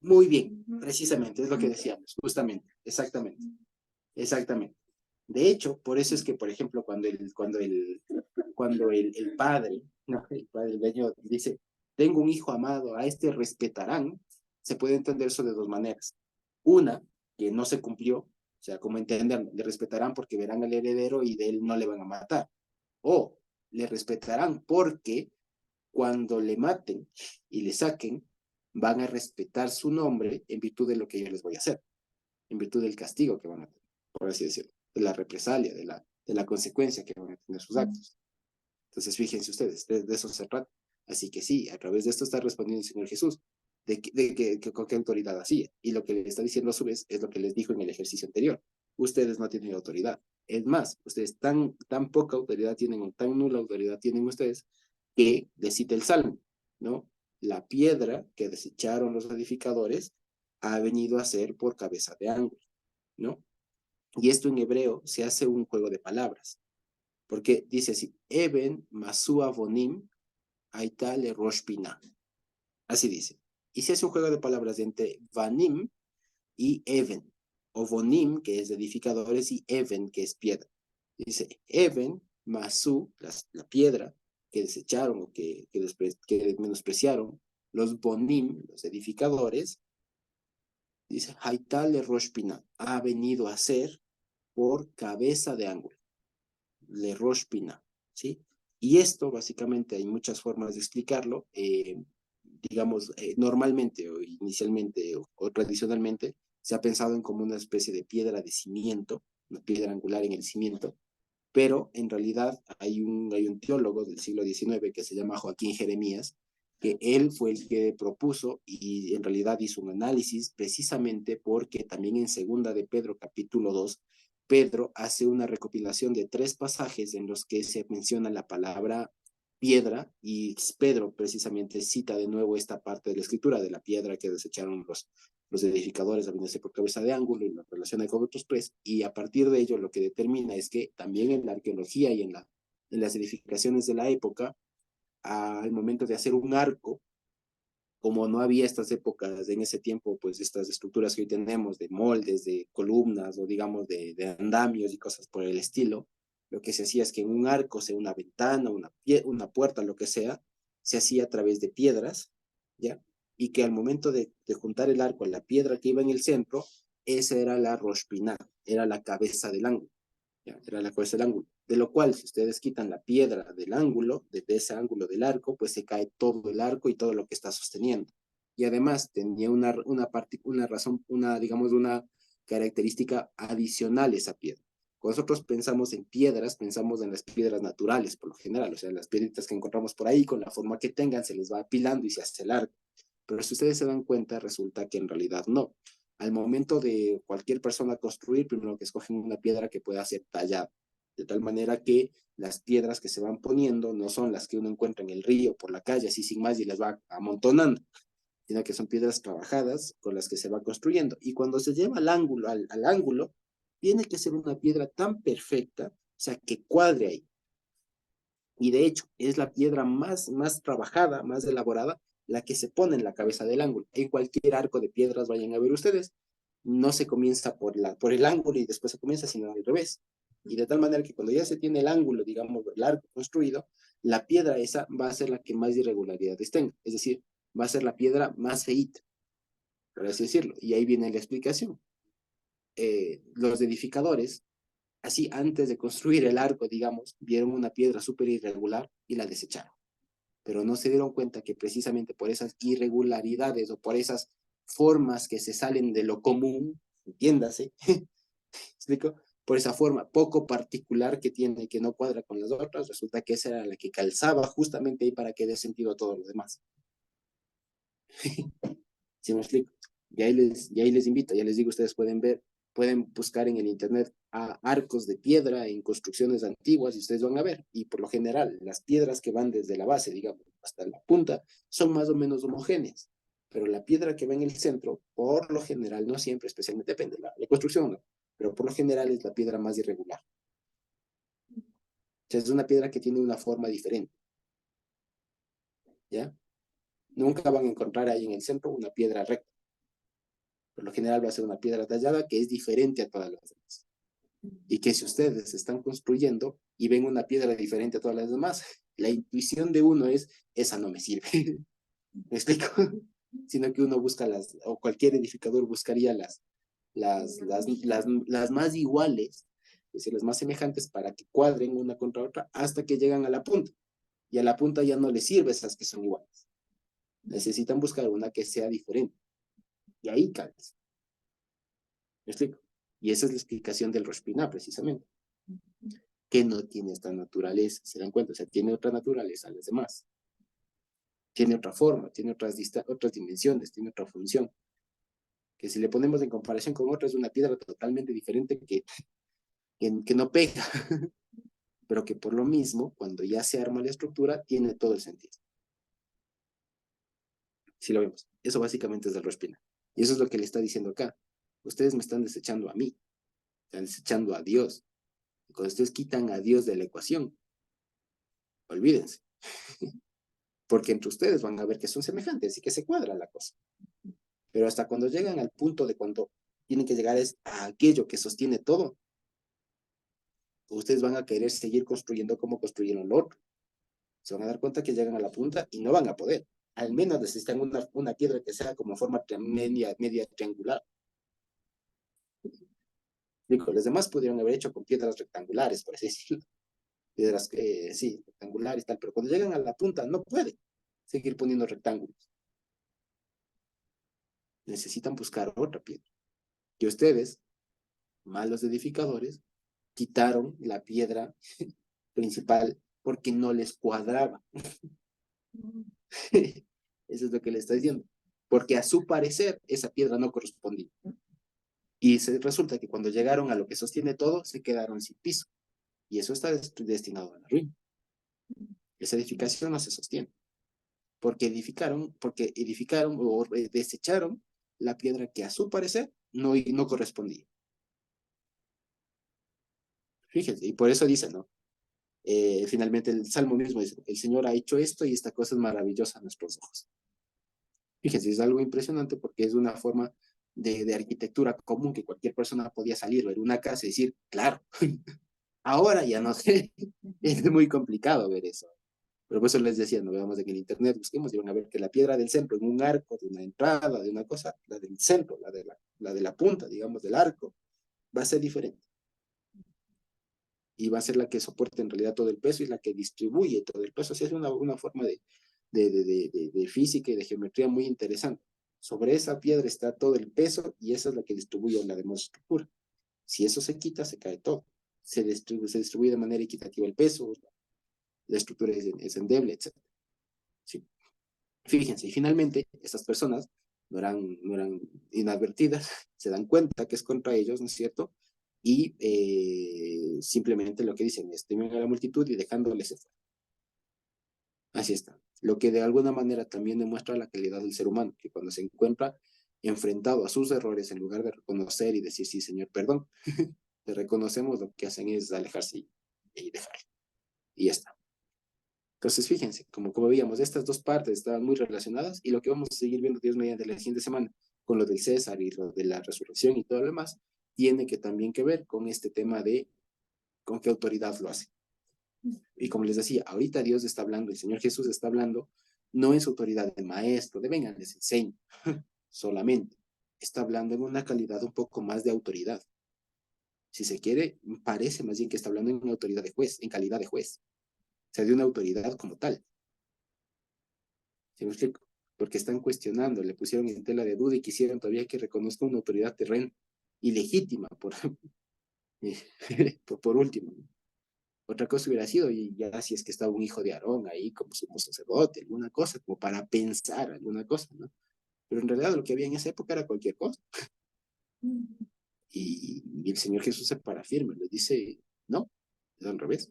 muy bien, precisamente, es lo que decíamos, justamente, exactamente, exactamente. De hecho, por eso es que, por ejemplo, cuando el padre, no, el padre, el dueño dice, tengo un hijo amado, a este respetarán, se puede entender eso de dos maneras. Una, que no se cumplió, O sea, como entender, le respetarán porque verán al heredero y de él no le van a matar. O le respetarán porque cuando le maten y le saquen, van a respetar su nombre en virtud de lo que yo les voy a hacer, en virtud del castigo que van a tener, por así decirlo, de la represalia, de la consecuencia que van a tener sus actos. Entonces, fíjense ustedes, de eso se trata. Así que sí, a través de esto está respondiendo el Señor Jesús, con qué autoridad hacía. Y lo que le está diciendo a su vez es lo que les dijo en el ejercicio anterior. Ustedes no tienen autoridad. Es más, ustedes tan poca autoridad tienen, o tan nula autoridad tienen ustedes, que les cita el Salmo, ¿no? La piedra que desecharon los edificadores ha venido a ser por cabeza de ángulo, ¿no? Y esto en hebreo se hace un juego de palabras, porque dice así, Eben Masua Bonim Aitale Rosh Pinah. Así dice. Y se hace un juego de palabras entre Vanim y Even, o Bonim, que es de edificadores, y Even, que es piedra. Dice, Even, Masu, la piedra que desecharon o que menospreciaron, los Bonim, los edificadores, dice, Haitale Rosh Pinah, ha venido a ser por cabeza de ángulo. Le Rosh Pinah, ¿sí? Y esto, básicamente, hay muchas formas de explicarlo. Digamos, normalmente o inicialmente o tradicionalmente se ha pensado en como una especie de piedra de cimiento, una piedra angular en el cimiento, pero en realidad hay un teólogo del siglo XIX que se llama Joaquín Jeremías, que él fue el que propuso y en realidad hizo un análisis precisamente porque también en segunda de Pedro capítulo 2, Pedro hace una recopilación de 3 pasajes en los que se menciona la palabra piedra y Pedro precisamente cita de nuevo esta parte de la escritura de la piedra que desecharon los edificadores habiéndose por cabeza de ángulo y lo relaciona con otros 3, y a partir de ello lo que determina es que también en la arqueología y en las edificaciones de la época, al momento de hacer un arco, como no había estas épocas, en ese tiempo, pues estas estructuras que hoy tenemos de moldes, de columnas o digamos de andamios y cosas por el estilo, lo que se hacía es que en un arco, sea una ventana, una puerta, lo que sea, se hacía a través de piedras, ¿ya? Y que al momento de juntar el arco a la piedra que iba en el centro, esa era la Rosh Pinah, era la cabeza del ángulo, ¿ya? Era la cabeza del ángulo. De lo cual, si ustedes quitan la piedra del ángulo, de ese ángulo del arco, pues se cae todo el arco y todo lo que está sosteniendo. Y además tenía una razón, digamos, una característica adicional esa piedra. Cuando nosotros pensamos en piedras, pensamos en las piedras naturales, por lo general, o sea, las piedritas que encontramos por ahí, con la forma que tengan, se les va apilando y se hace el arco. Pero si ustedes se dan cuenta, resulta que en realidad no. Al momento de cualquier persona construir, primero que escogen una piedra que pueda ser tallada, de tal manera que las piedras que se van poniendo no son las que uno encuentra en el río, por la calle, así sin más, y las va amontonando, sino que son piedras trabajadas con las que se va construyendo. Y cuando se lleva al ángulo, tiene que ser una piedra tan perfecta, o sea, que cuadre ahí. Y de hecho, es la piedra más trabajada, más elaborada, la que se pone en la cabeza del ángulo. En cualquier arco de piedras vayan a ver ustedes, no se comienza por el ángulo y después se comienza, sino al revés. Y de tal manera que cuando ya se tiene el ángulo, digamos, el arco construido, la piedra esa va a ser la que más irregularidades tenga. Es decir, va a ser la piedra más feíta, por así decirlo. Y ahí viene la explicación. Los edificadores, así antes de construir el arco, digamos, vieron una piedra súper irregular y la desecharon. Pero no se dieron cuenta que precisamente por esas irregularidades o por esas formas que se salen de lo común, entiéndase, ¿explico? Por esa forma poco particular que tiene, que no cuadra con las otras, resulta que esa era la que calzaba justamente ahí para que dé sentido a todo lo demás. ¿Sí me explico? Y ahí les invito, ya les digo, ustedes pueden buscar en el internet a arcos de piedra en construcciones antiguas y ustedes van a ver. Y por lo general, las piedras que van desde la base, digamos, hasta la punta, son más o menos homogéneas. Pero la piedra que va en el centro, por lo general, no siempre, especialmente depende de la construcción, ¿no? Pero por lo general es la piedra más irregular. O sea, es una piedra que tiene una forma diferente. ¿Ya? Nunca van a encontrar ahí en el centro una piedra recta. Por lo general va a ser una piedra tallada que es diferente a todas las demás. Y que si ustedes están construyendo y ven una piedra diferente a todas las demás, la intuición de uno es, esa no me sirve. ¿Me explico? Sino que uno busca o cualquier edificador buscaría las más iguales, es decir, las más semejantes para que cuadren una contra otra hasta que llegan a la punta. Y a la punta ya no les sirve esas que son iguales. Necesitan buscar una que sea diferente. Y ahí calzas. ¿Me explico? Y esa es la explicación del Rosh Pinah, precisamente. Que no tiene esta naturaleza, ¿se dan cuenta? O sea, tiene otra naturaleza a las demás. Tiene otra forma, tiene otras dimensiones, tiene otra función. Que si le ponemos en comparación con otra, es una piedra totalmente diferente que no pega. Pero que por lo mismo, cuando ya se arma la estructura, tiene todo el sentido. Si lo vemos. Eso básicamente es del Rosh Pinah. Y eso es lo que le está diciendo acá. Ustedes me están desechando a mí. Están desechando a Dios. Y cuando ustedes quitan a Dios de la ecuación, olvídense. Porque entre ustedes van a ver que son semejantes y que se cuadra la cosa. Pero hasta cuando llegan al punto de cuando tienen que llegar a aquello que sostiene todo, ustedes van a querer seguir construyendo como construyeron lo otro. Se van a dar cuenta que llegan a la punta y no van a poder. Al menos necesitan una piedra que sea como forma media triangular. Digo, los demás pudieron haber hecho con piedras rectangulares, por así decirlo. Piedras, sí, rectangulares y tal, pero cuando llegan a la punta no pueden seguir poniendo rectángulos. Necesitan buscar otra piedra. Y ustedes, malos edificadores, quitaron la piedra principal porque no les cuadraba. Eso es lo que le está diciendo. Porque a su parecer esa piedra no correspondía. Y resulta que cuando llegaron a lo que sostiene todo, se quedaron sin piso. Y eso está destinado a la ruina. Esa edificación no se sostiene. Porque edificaron o desecharon la piedra que a su parecer no correspondía. Fíjense, y por eso dice, ¿no? Finalmente el Salmo mismo dice, el Señor ha hecho esto y esta cosa es maravillosa a nuestros ojos. Fíjense, es algo impresionante porque es una forma de arquitectura común que cualquier persona podía salir, ver una casa y decir, claro, ahora ya no sé, es muy complicado ver eso. Pero por eso les decía, no veamos en el internet, busquemos y van a ver que la piedra del centro, en un arco, de una entrada, de una cosa, la del centro, la de la punta, digamos, del arco, va a ser diferente. Y va a ser la que soporte en realidad todo el peso y la que distribuye todo el peso. Así es una forma de física y de geometría muy interesante. Sobre esa piedra está todo el peso y esa es la que distribuye la demás estructura. Si eso se quita, se cae todo. Se distribuye de manera equitativa el peso, la estructura es endeble, etc. Sí. Fíjense, y finalmente, estas personas no eran inadvertidas, se dan cuenta que es contra ellos, ¿no es cierto? Y simplemente lo que dicen es, temen a la multitud y dejándoles se fue. Así está. Lo que de alguna manera también demuestra la calidad del ser humano, que cuando se encuentra enfrentado a sus errores, en lugar de reconocer y decir, sí, Señor, perdón, te reconocemos, lo que hacen es alejarse y dejar. Y ya está. Entonces, fíjense, como veíamos, estas dos partes estaban muy relacionadas y lo que vamos a seguir viendo Dios mediante la siguiente semana, con lo del César y lo de la resurrección y todo lo demás, tiene que también que ver con este tema de con qué autoridad lo hace. Y como les decía, ahorita Dios está hablando, el Señor Jesús está hablando, no es autoridad de maestro, de vengan, les enseño, solamente. Está hablando en una calidad un poco más de autoridad. Si se quiere, parece más bien que está hablando en una autoridad de juez, en calidad de juez. O sea, de una autoridad como tal. ¿Sí me explico? Porque están cuestionando, le pusieron en tela de duda y quisieron todavía que reconozca una autoridad terrena ilegítima, por último. Otra cosa hubiera sido, y ya si es que estaba un hijo de Aarón ahí como sumo sacerdote, alguna cosa, como para pensar alguna cosa, ¿no? Pero en realidad lo que había en esa época era cualquier cosa. Y el Señor Jesús se para firme, le dice, no, es al revés.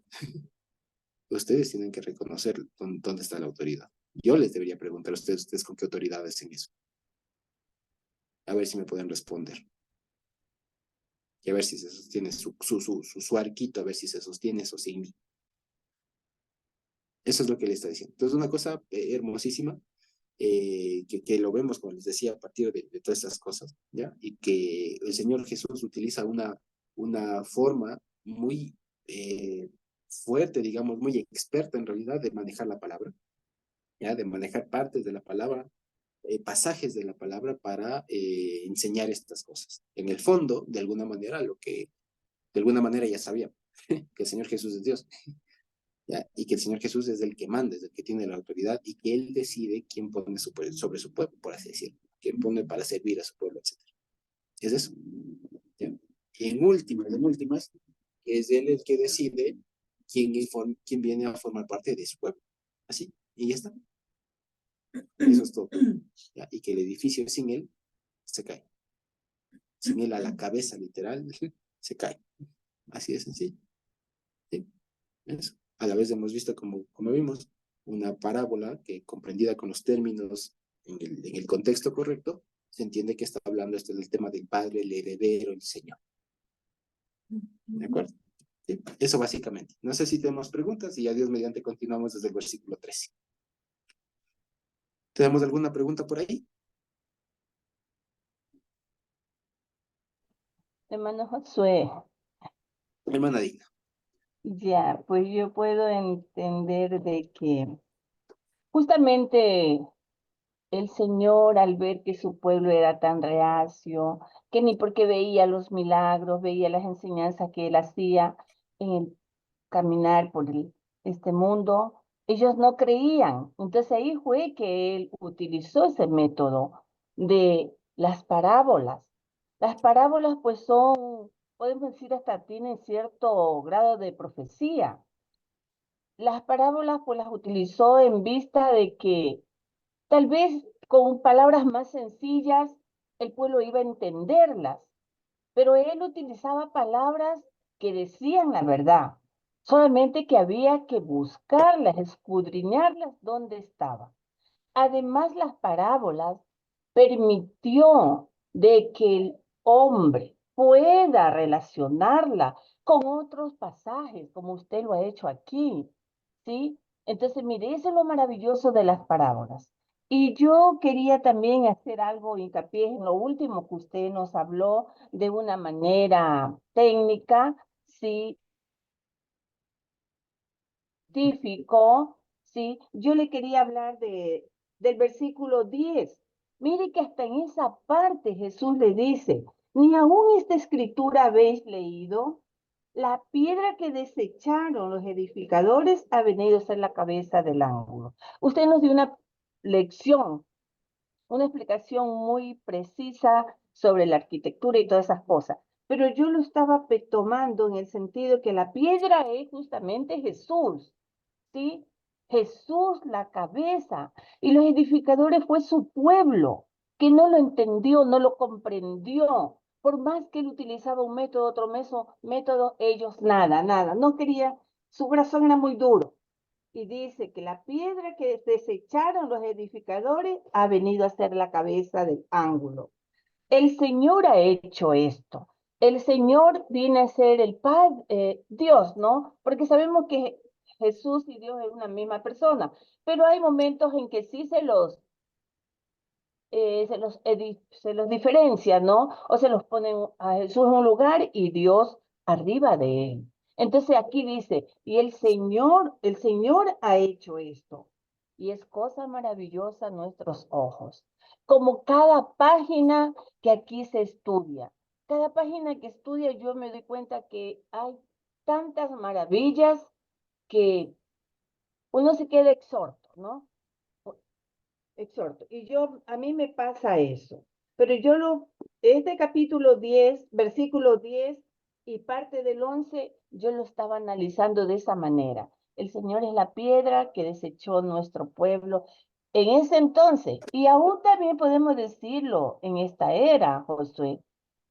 Ustedes tienen que reconocer dónde está la autoridad. Yo les debería preguntar a ustedes con qué autoridad hacen eso. A ver si me pueden responder. Y a ver si se sostiene su arquito, a ver si se sostiene eso sin mí. Eso es lo que le está diciendo. Entonces, una cosa hermosísima, que lo vemos, como les decía, a partir de todas estas cosas, ¿ya? Y que el Señor Jesús utiliza una forma muy fuerte, digamos, muy experta en realidad de manejar la palabra, ¿ya? De manejar partes de la palabra pasajes de la palabra para enseñar estas cosas. En el fondo, de alguna manera, lo que de alguna manera ya sabíamos, que el Señor Jesús es Dios, ¿ya? Y que el Señor Jesús es el que manda, es el que tiene la autoridad y que Él decide quién pone sobre su pueblo, por así decirlo, quién pone para servir a su pueblo, etc. Es eso. ¿Ya? Y en últimas, es Él el que decide quién viene a formar parte de su pueblo. Así, y ya está. Eso es todo. ¿Ya? Y que el edificio sin Él se cae. Sin Él a la cabeza, literal, se cae. Así de sencillo. ¿Sí? Eso. A la vez hemos visto, como vimos, una parábola que comprendida con los términos en el contexto correcto, se entiende que está hablando esto del tema del Padre, el heredero, el Señor. ¿De acuerdo? Sí, eso básicamente. No sé si tenemos preguntas y a Dios mediante continuamos desde el versículo 13. ¿Tenemos alguna pregunta por ahí? Hermano Josué, Hermana Digna. ya, pues yo puedo entender de que justamente el Señor, al ver que su pueblo era tan reacio, que ni porque veía los milagros, veía las enseñanzas que él hacía en el caminar por este mundo, ellos no creían. Entonces ahí fue que él utilizó ese método de las parábolas. Las parábolas pues son, podemos decir, hasta tienen cierto grado de profecía. Las parábolas pues las utilizó en vista de que tal vez con palabras más sencillas el pueblo iba a entenderlas, pero él utilizaba palabras que decían la verdad, solamente que había que buscarlas, escudriñarlas donde estaban. Además, las parábolas permitió de que el hombre pueda relacionarla con otros pasajes, como usted lo ha hecho aquí, ¿sí? Entonces, mire, eso es lo maravilloso de las parábolas. Y yo quería también hacer algo, hincapié en lo último que usted nos habló de una manera técnica, ¿sí? Científico, ¿sí? Yo le quería hablar del versículo 10. Mire que hasta en esa parte Jesús le dice, ni aún esta escritura habéis leído, la piedra que desecharon los edificadores ha venido a ser la cabeza del ángulo. Usted nos dio una lección, una explicación muy precisa sobre la arquitectura y todas esas cosas, pero yo lo estaba tomando en el sentido que la piedra es justamente Jesús. ¿Sí? Jesús la cabeza y los edificadores fue su pueblo que no lo entendió, no lo comprendió. Por más que él utilizaba un método, otro método, ellos nada, no quería, su corazón era muy duro. Y dice que la piedra que desecharon los edificadores ha venido a ser la cabeza del ángulo. El Señor ha hecho esto. El Señor viene a ser el Padre, Dios, ¿no? Porque sabemos que Jesús y Dios es una misma persona, pero hay momentos en que sí se los diferencia, ¿no? O se los ponen a Jesús en un lugar y Dios arriba de él. Entonces aquí dice, y el Señor ha hecho esto. Y es cosa maravillosa a nuestros ojos. Como cada página que aquí se estudia. Cada página que estudia yo me doy cuenta que hay tantas maravillas que uno se queda exhorto, ¿no? Exhorto. Y a mí me pasa eso. Pero este capítulo 10, versículo 10 y parte del 11, yo lo estaba analizando de esa manera. El Señor es la piedra que desechó nuestro pueblo en ese entonces. Y aún también podemos decirlo en esta era, Josué.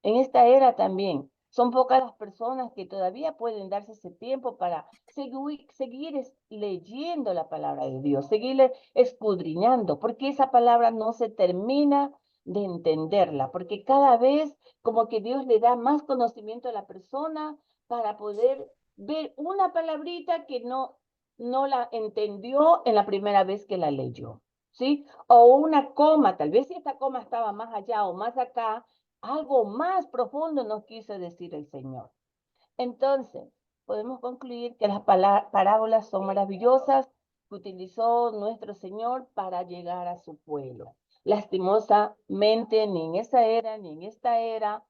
En esta era también. Son pocas las personas que todavía pueden darse ese tiempo para seguir leyendo la palabra de Dios, seguir escudriñando, porque esa palabra no se termina de entenderla, porque cada vez como que Dios le da más conocimiento a la persona para poder ver una palabrita que no la entendió en la primera vez que la leyó, ¿sí? O una coma, tal vez si esta coma estaba más allá o más acá, algo más profundo nos quiso decir el Señor. Entonces, podemos concluir que las parábolas son maravillosas que utilizó nuestro Señor para llegar a su pueblo. lastimosamente ni en esa era ni en esta era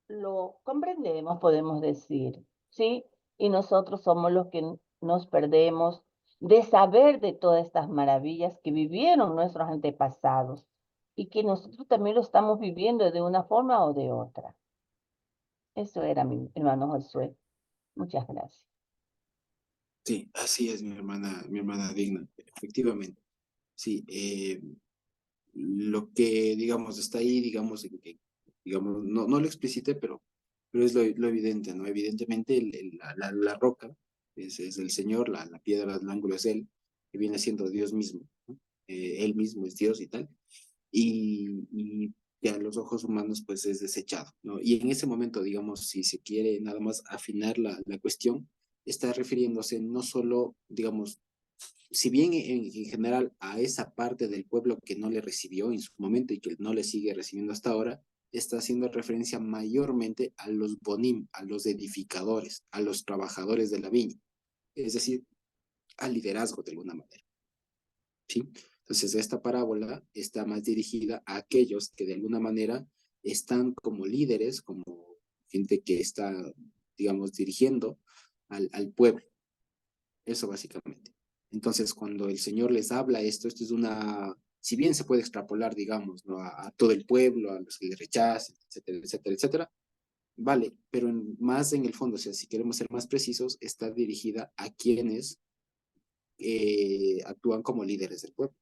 lo comprendemos, podemos decir, ¿sí? Y nosotros somos los que nos perdemos de saber de todas estas maravillas que vivieron nuestros antepasados y que nosotros también lo estamos viviendo de una forma o de otra. Eso era mi hermano Josué. Muchas gracias. Sí, así es, mi hermana Digna, efectivamente. Sí, lo que, digamos, está ahí, digamos, en que, digamos, no lo explicite, pero es lo evidente, ¿no? Evidentemente, la roca es el Señor, la piedra del ángulo es Él, que viene siendo Dios mismo, ¿no? Él mismo es Dios y tal, y que a los ojos humanos, pues, es desechado, ¿no? Y en ese momento, digamos, si se quiere nada más afinar la cuestión, está refiriéndose no solo, digamos, si bien en general a esa parte del pueblo que no le recibió en su momento y que no le sigue recibiendo hasta ahora, está haciendo referencia mayormente a los bonim, a los edificadores, a los trabajadores de la viña, es decir, al liderazgo de alguna manera, ¿sí? Entonces, esta parábola está más dirigida a aquellos que de alguna manera están como líderes, como gente que está, digamos, dirigiendo al pueblo. Eso básicamente. Entonces, cuando el Señor les habla esto es una, si bien se puede extrapolar, digamos, ¿no? A todo el pueblo, a los que le rechazan, etcétera, etcétera, etcétera, vale, pero más en el fondo, o sea, si queremos ser más precisos, está dirigida a quienes actúan como líderes del pueblo,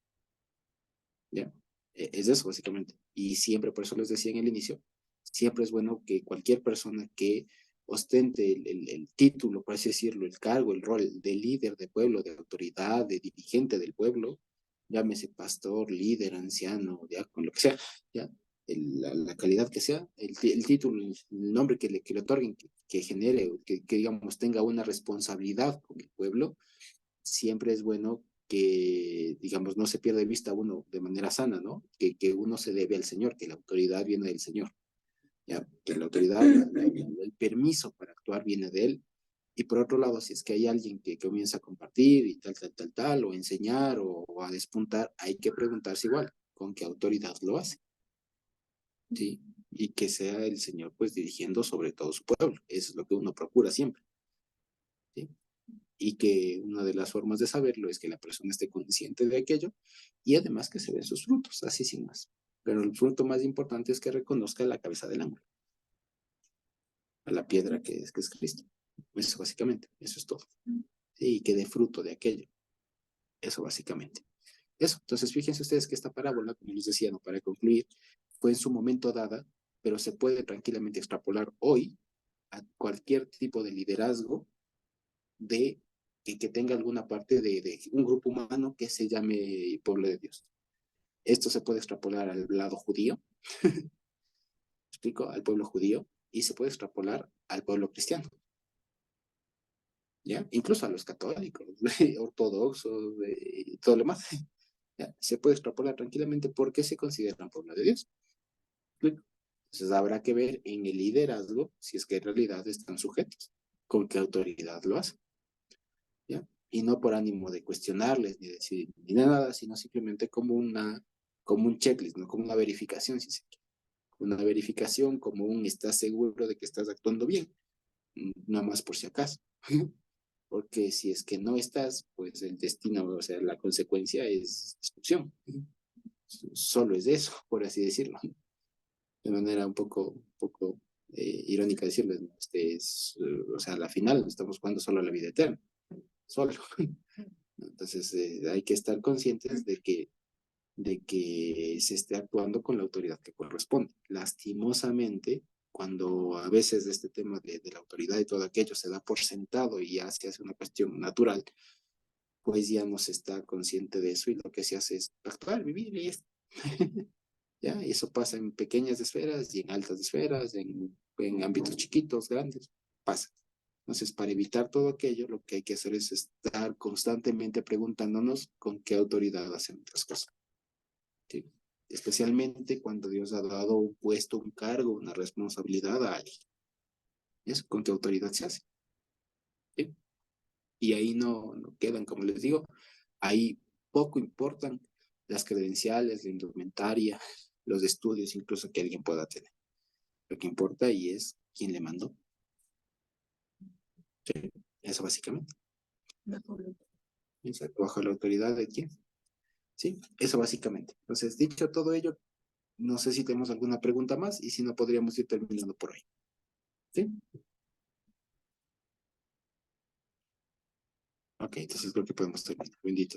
¿ya? Es eso, básicamente. Y siempre, por eso les decía en el inicio, siempre es bueno que cualquier persona que ostente el título, por así decirlo, el cargo, el rol de líder de pueblo, de autoridad, de dirigente del pueblo, llámese pastor, líder, anciano, diácono, lo que sea, ¿ya? La calidad que sea, el título, el nombre que le otorguen, que genere, que, digamos, tenga una responsabilidad con el pueblo, siempre es bueno que, digamos, no se pierda de vista uno de manera sana, ¿no? Que uno se debe al Señor, que la autoridad viene del Señor, ¿ya? Que la autoridad, el permiso para actuar viene de Él. Y por otro lado, si es que hay alguien que comienza a compartir y tal, o enseñar o a despuntar, hay que preguntarse igual, ¿con qué autoridad lo hace? ¿Sí? Y que sea el Señor, pues, dirigiendo sobre todo su pueblo. Eso es lo que uno procura siempre, ¿sí? Y que una de las formas de saberlo es que la persona esté consciente de aquello y además que se ven sus frutos, así sin más. Pero el fruto más importante es que reconozca la cabeza del ángulo, a la piedra que es Cristo. Eso básicamente, eso es todo. Sí, y que dé fruto de aquello. Eso básicamente. Eso, entonces fíjense ustedes que esta parábola, como les decía, no para concluir, fue en su momento dada, pero se puede tranquilamente extrapolar hoy a cualquier tipo de liderazgo de que tenga alguna parte de un grupo humano que se llame pueblo de Dios. Esto se puede extrapolar al lado judío, explico, al pueblo judío, y se puede extrapolar al pueblo cristiano, ¿ya? Incluso a los católicos, ortodoxos, y todo lo demás, ¿ya? Se puede extrapolar tranquilamente porque se consideran pueblo de Dios. ¿Explico? Entonces habrá que ver en el liderazgo si es que en realidad están sujetos, con qué autoridad lo hacen, ¿ya? Y no por ánimo de cuestionarles ni decir ni nada, sino simplemente como un checklist, ¿no? Como una verificación, si se quiere. Una verificación como un estás seguro de que estás actuando bien, nada más por si acaso. Porque si es que no estás, pues el destino, o sea, la consecuencia es destrucción. Solo es eso, por así decirlo. De manera un poco irónica decirles, ¿no? O sea, a la final estamos jugando solo a la vida eterna, solo. Entonces hay que estar conscientes de que se esté actuando con la autoridad que corresponde. Lastimosamente, cuando a veces este tema de la autoridad y todo aquello se da por sentado y ya se hace una cuestión natural, pues ya no se está consciente de eso y lo que se hace es actuar, vivir y es. ¿Ya? Y eso pasa en pequeñas esferas y en altas esferas, en ámbitos chiquitos, grandes, pasa. Entonces, para evitar todo aquello, lo que hay que hacer es estar constantemente preguntándonos con qué autoridad hacemos las cosas. ¿Sí? Especialmente cuando Dios ha dado un puesto, un cargo, una responsabilidad a alguien. Eso, con qué autoridad se hace. ¿Sí? Y ahí no quedan, como les digo, ahí poco importan las credenciales, la indumentaria, los estudios incluso que alguien pueda tener. Lo que importa ahí es quién le mandó. Sí, eso básicamente. Exacto, bajo la autoridad de quién. Sí, eso básicamente. Entonces, dicho todo ello, no sé si tenemos alguna pregunta más y si no, podríamos ir terminando por hoy. ¿Sí? Ok, entonces creo que podemos terminar. Bendito.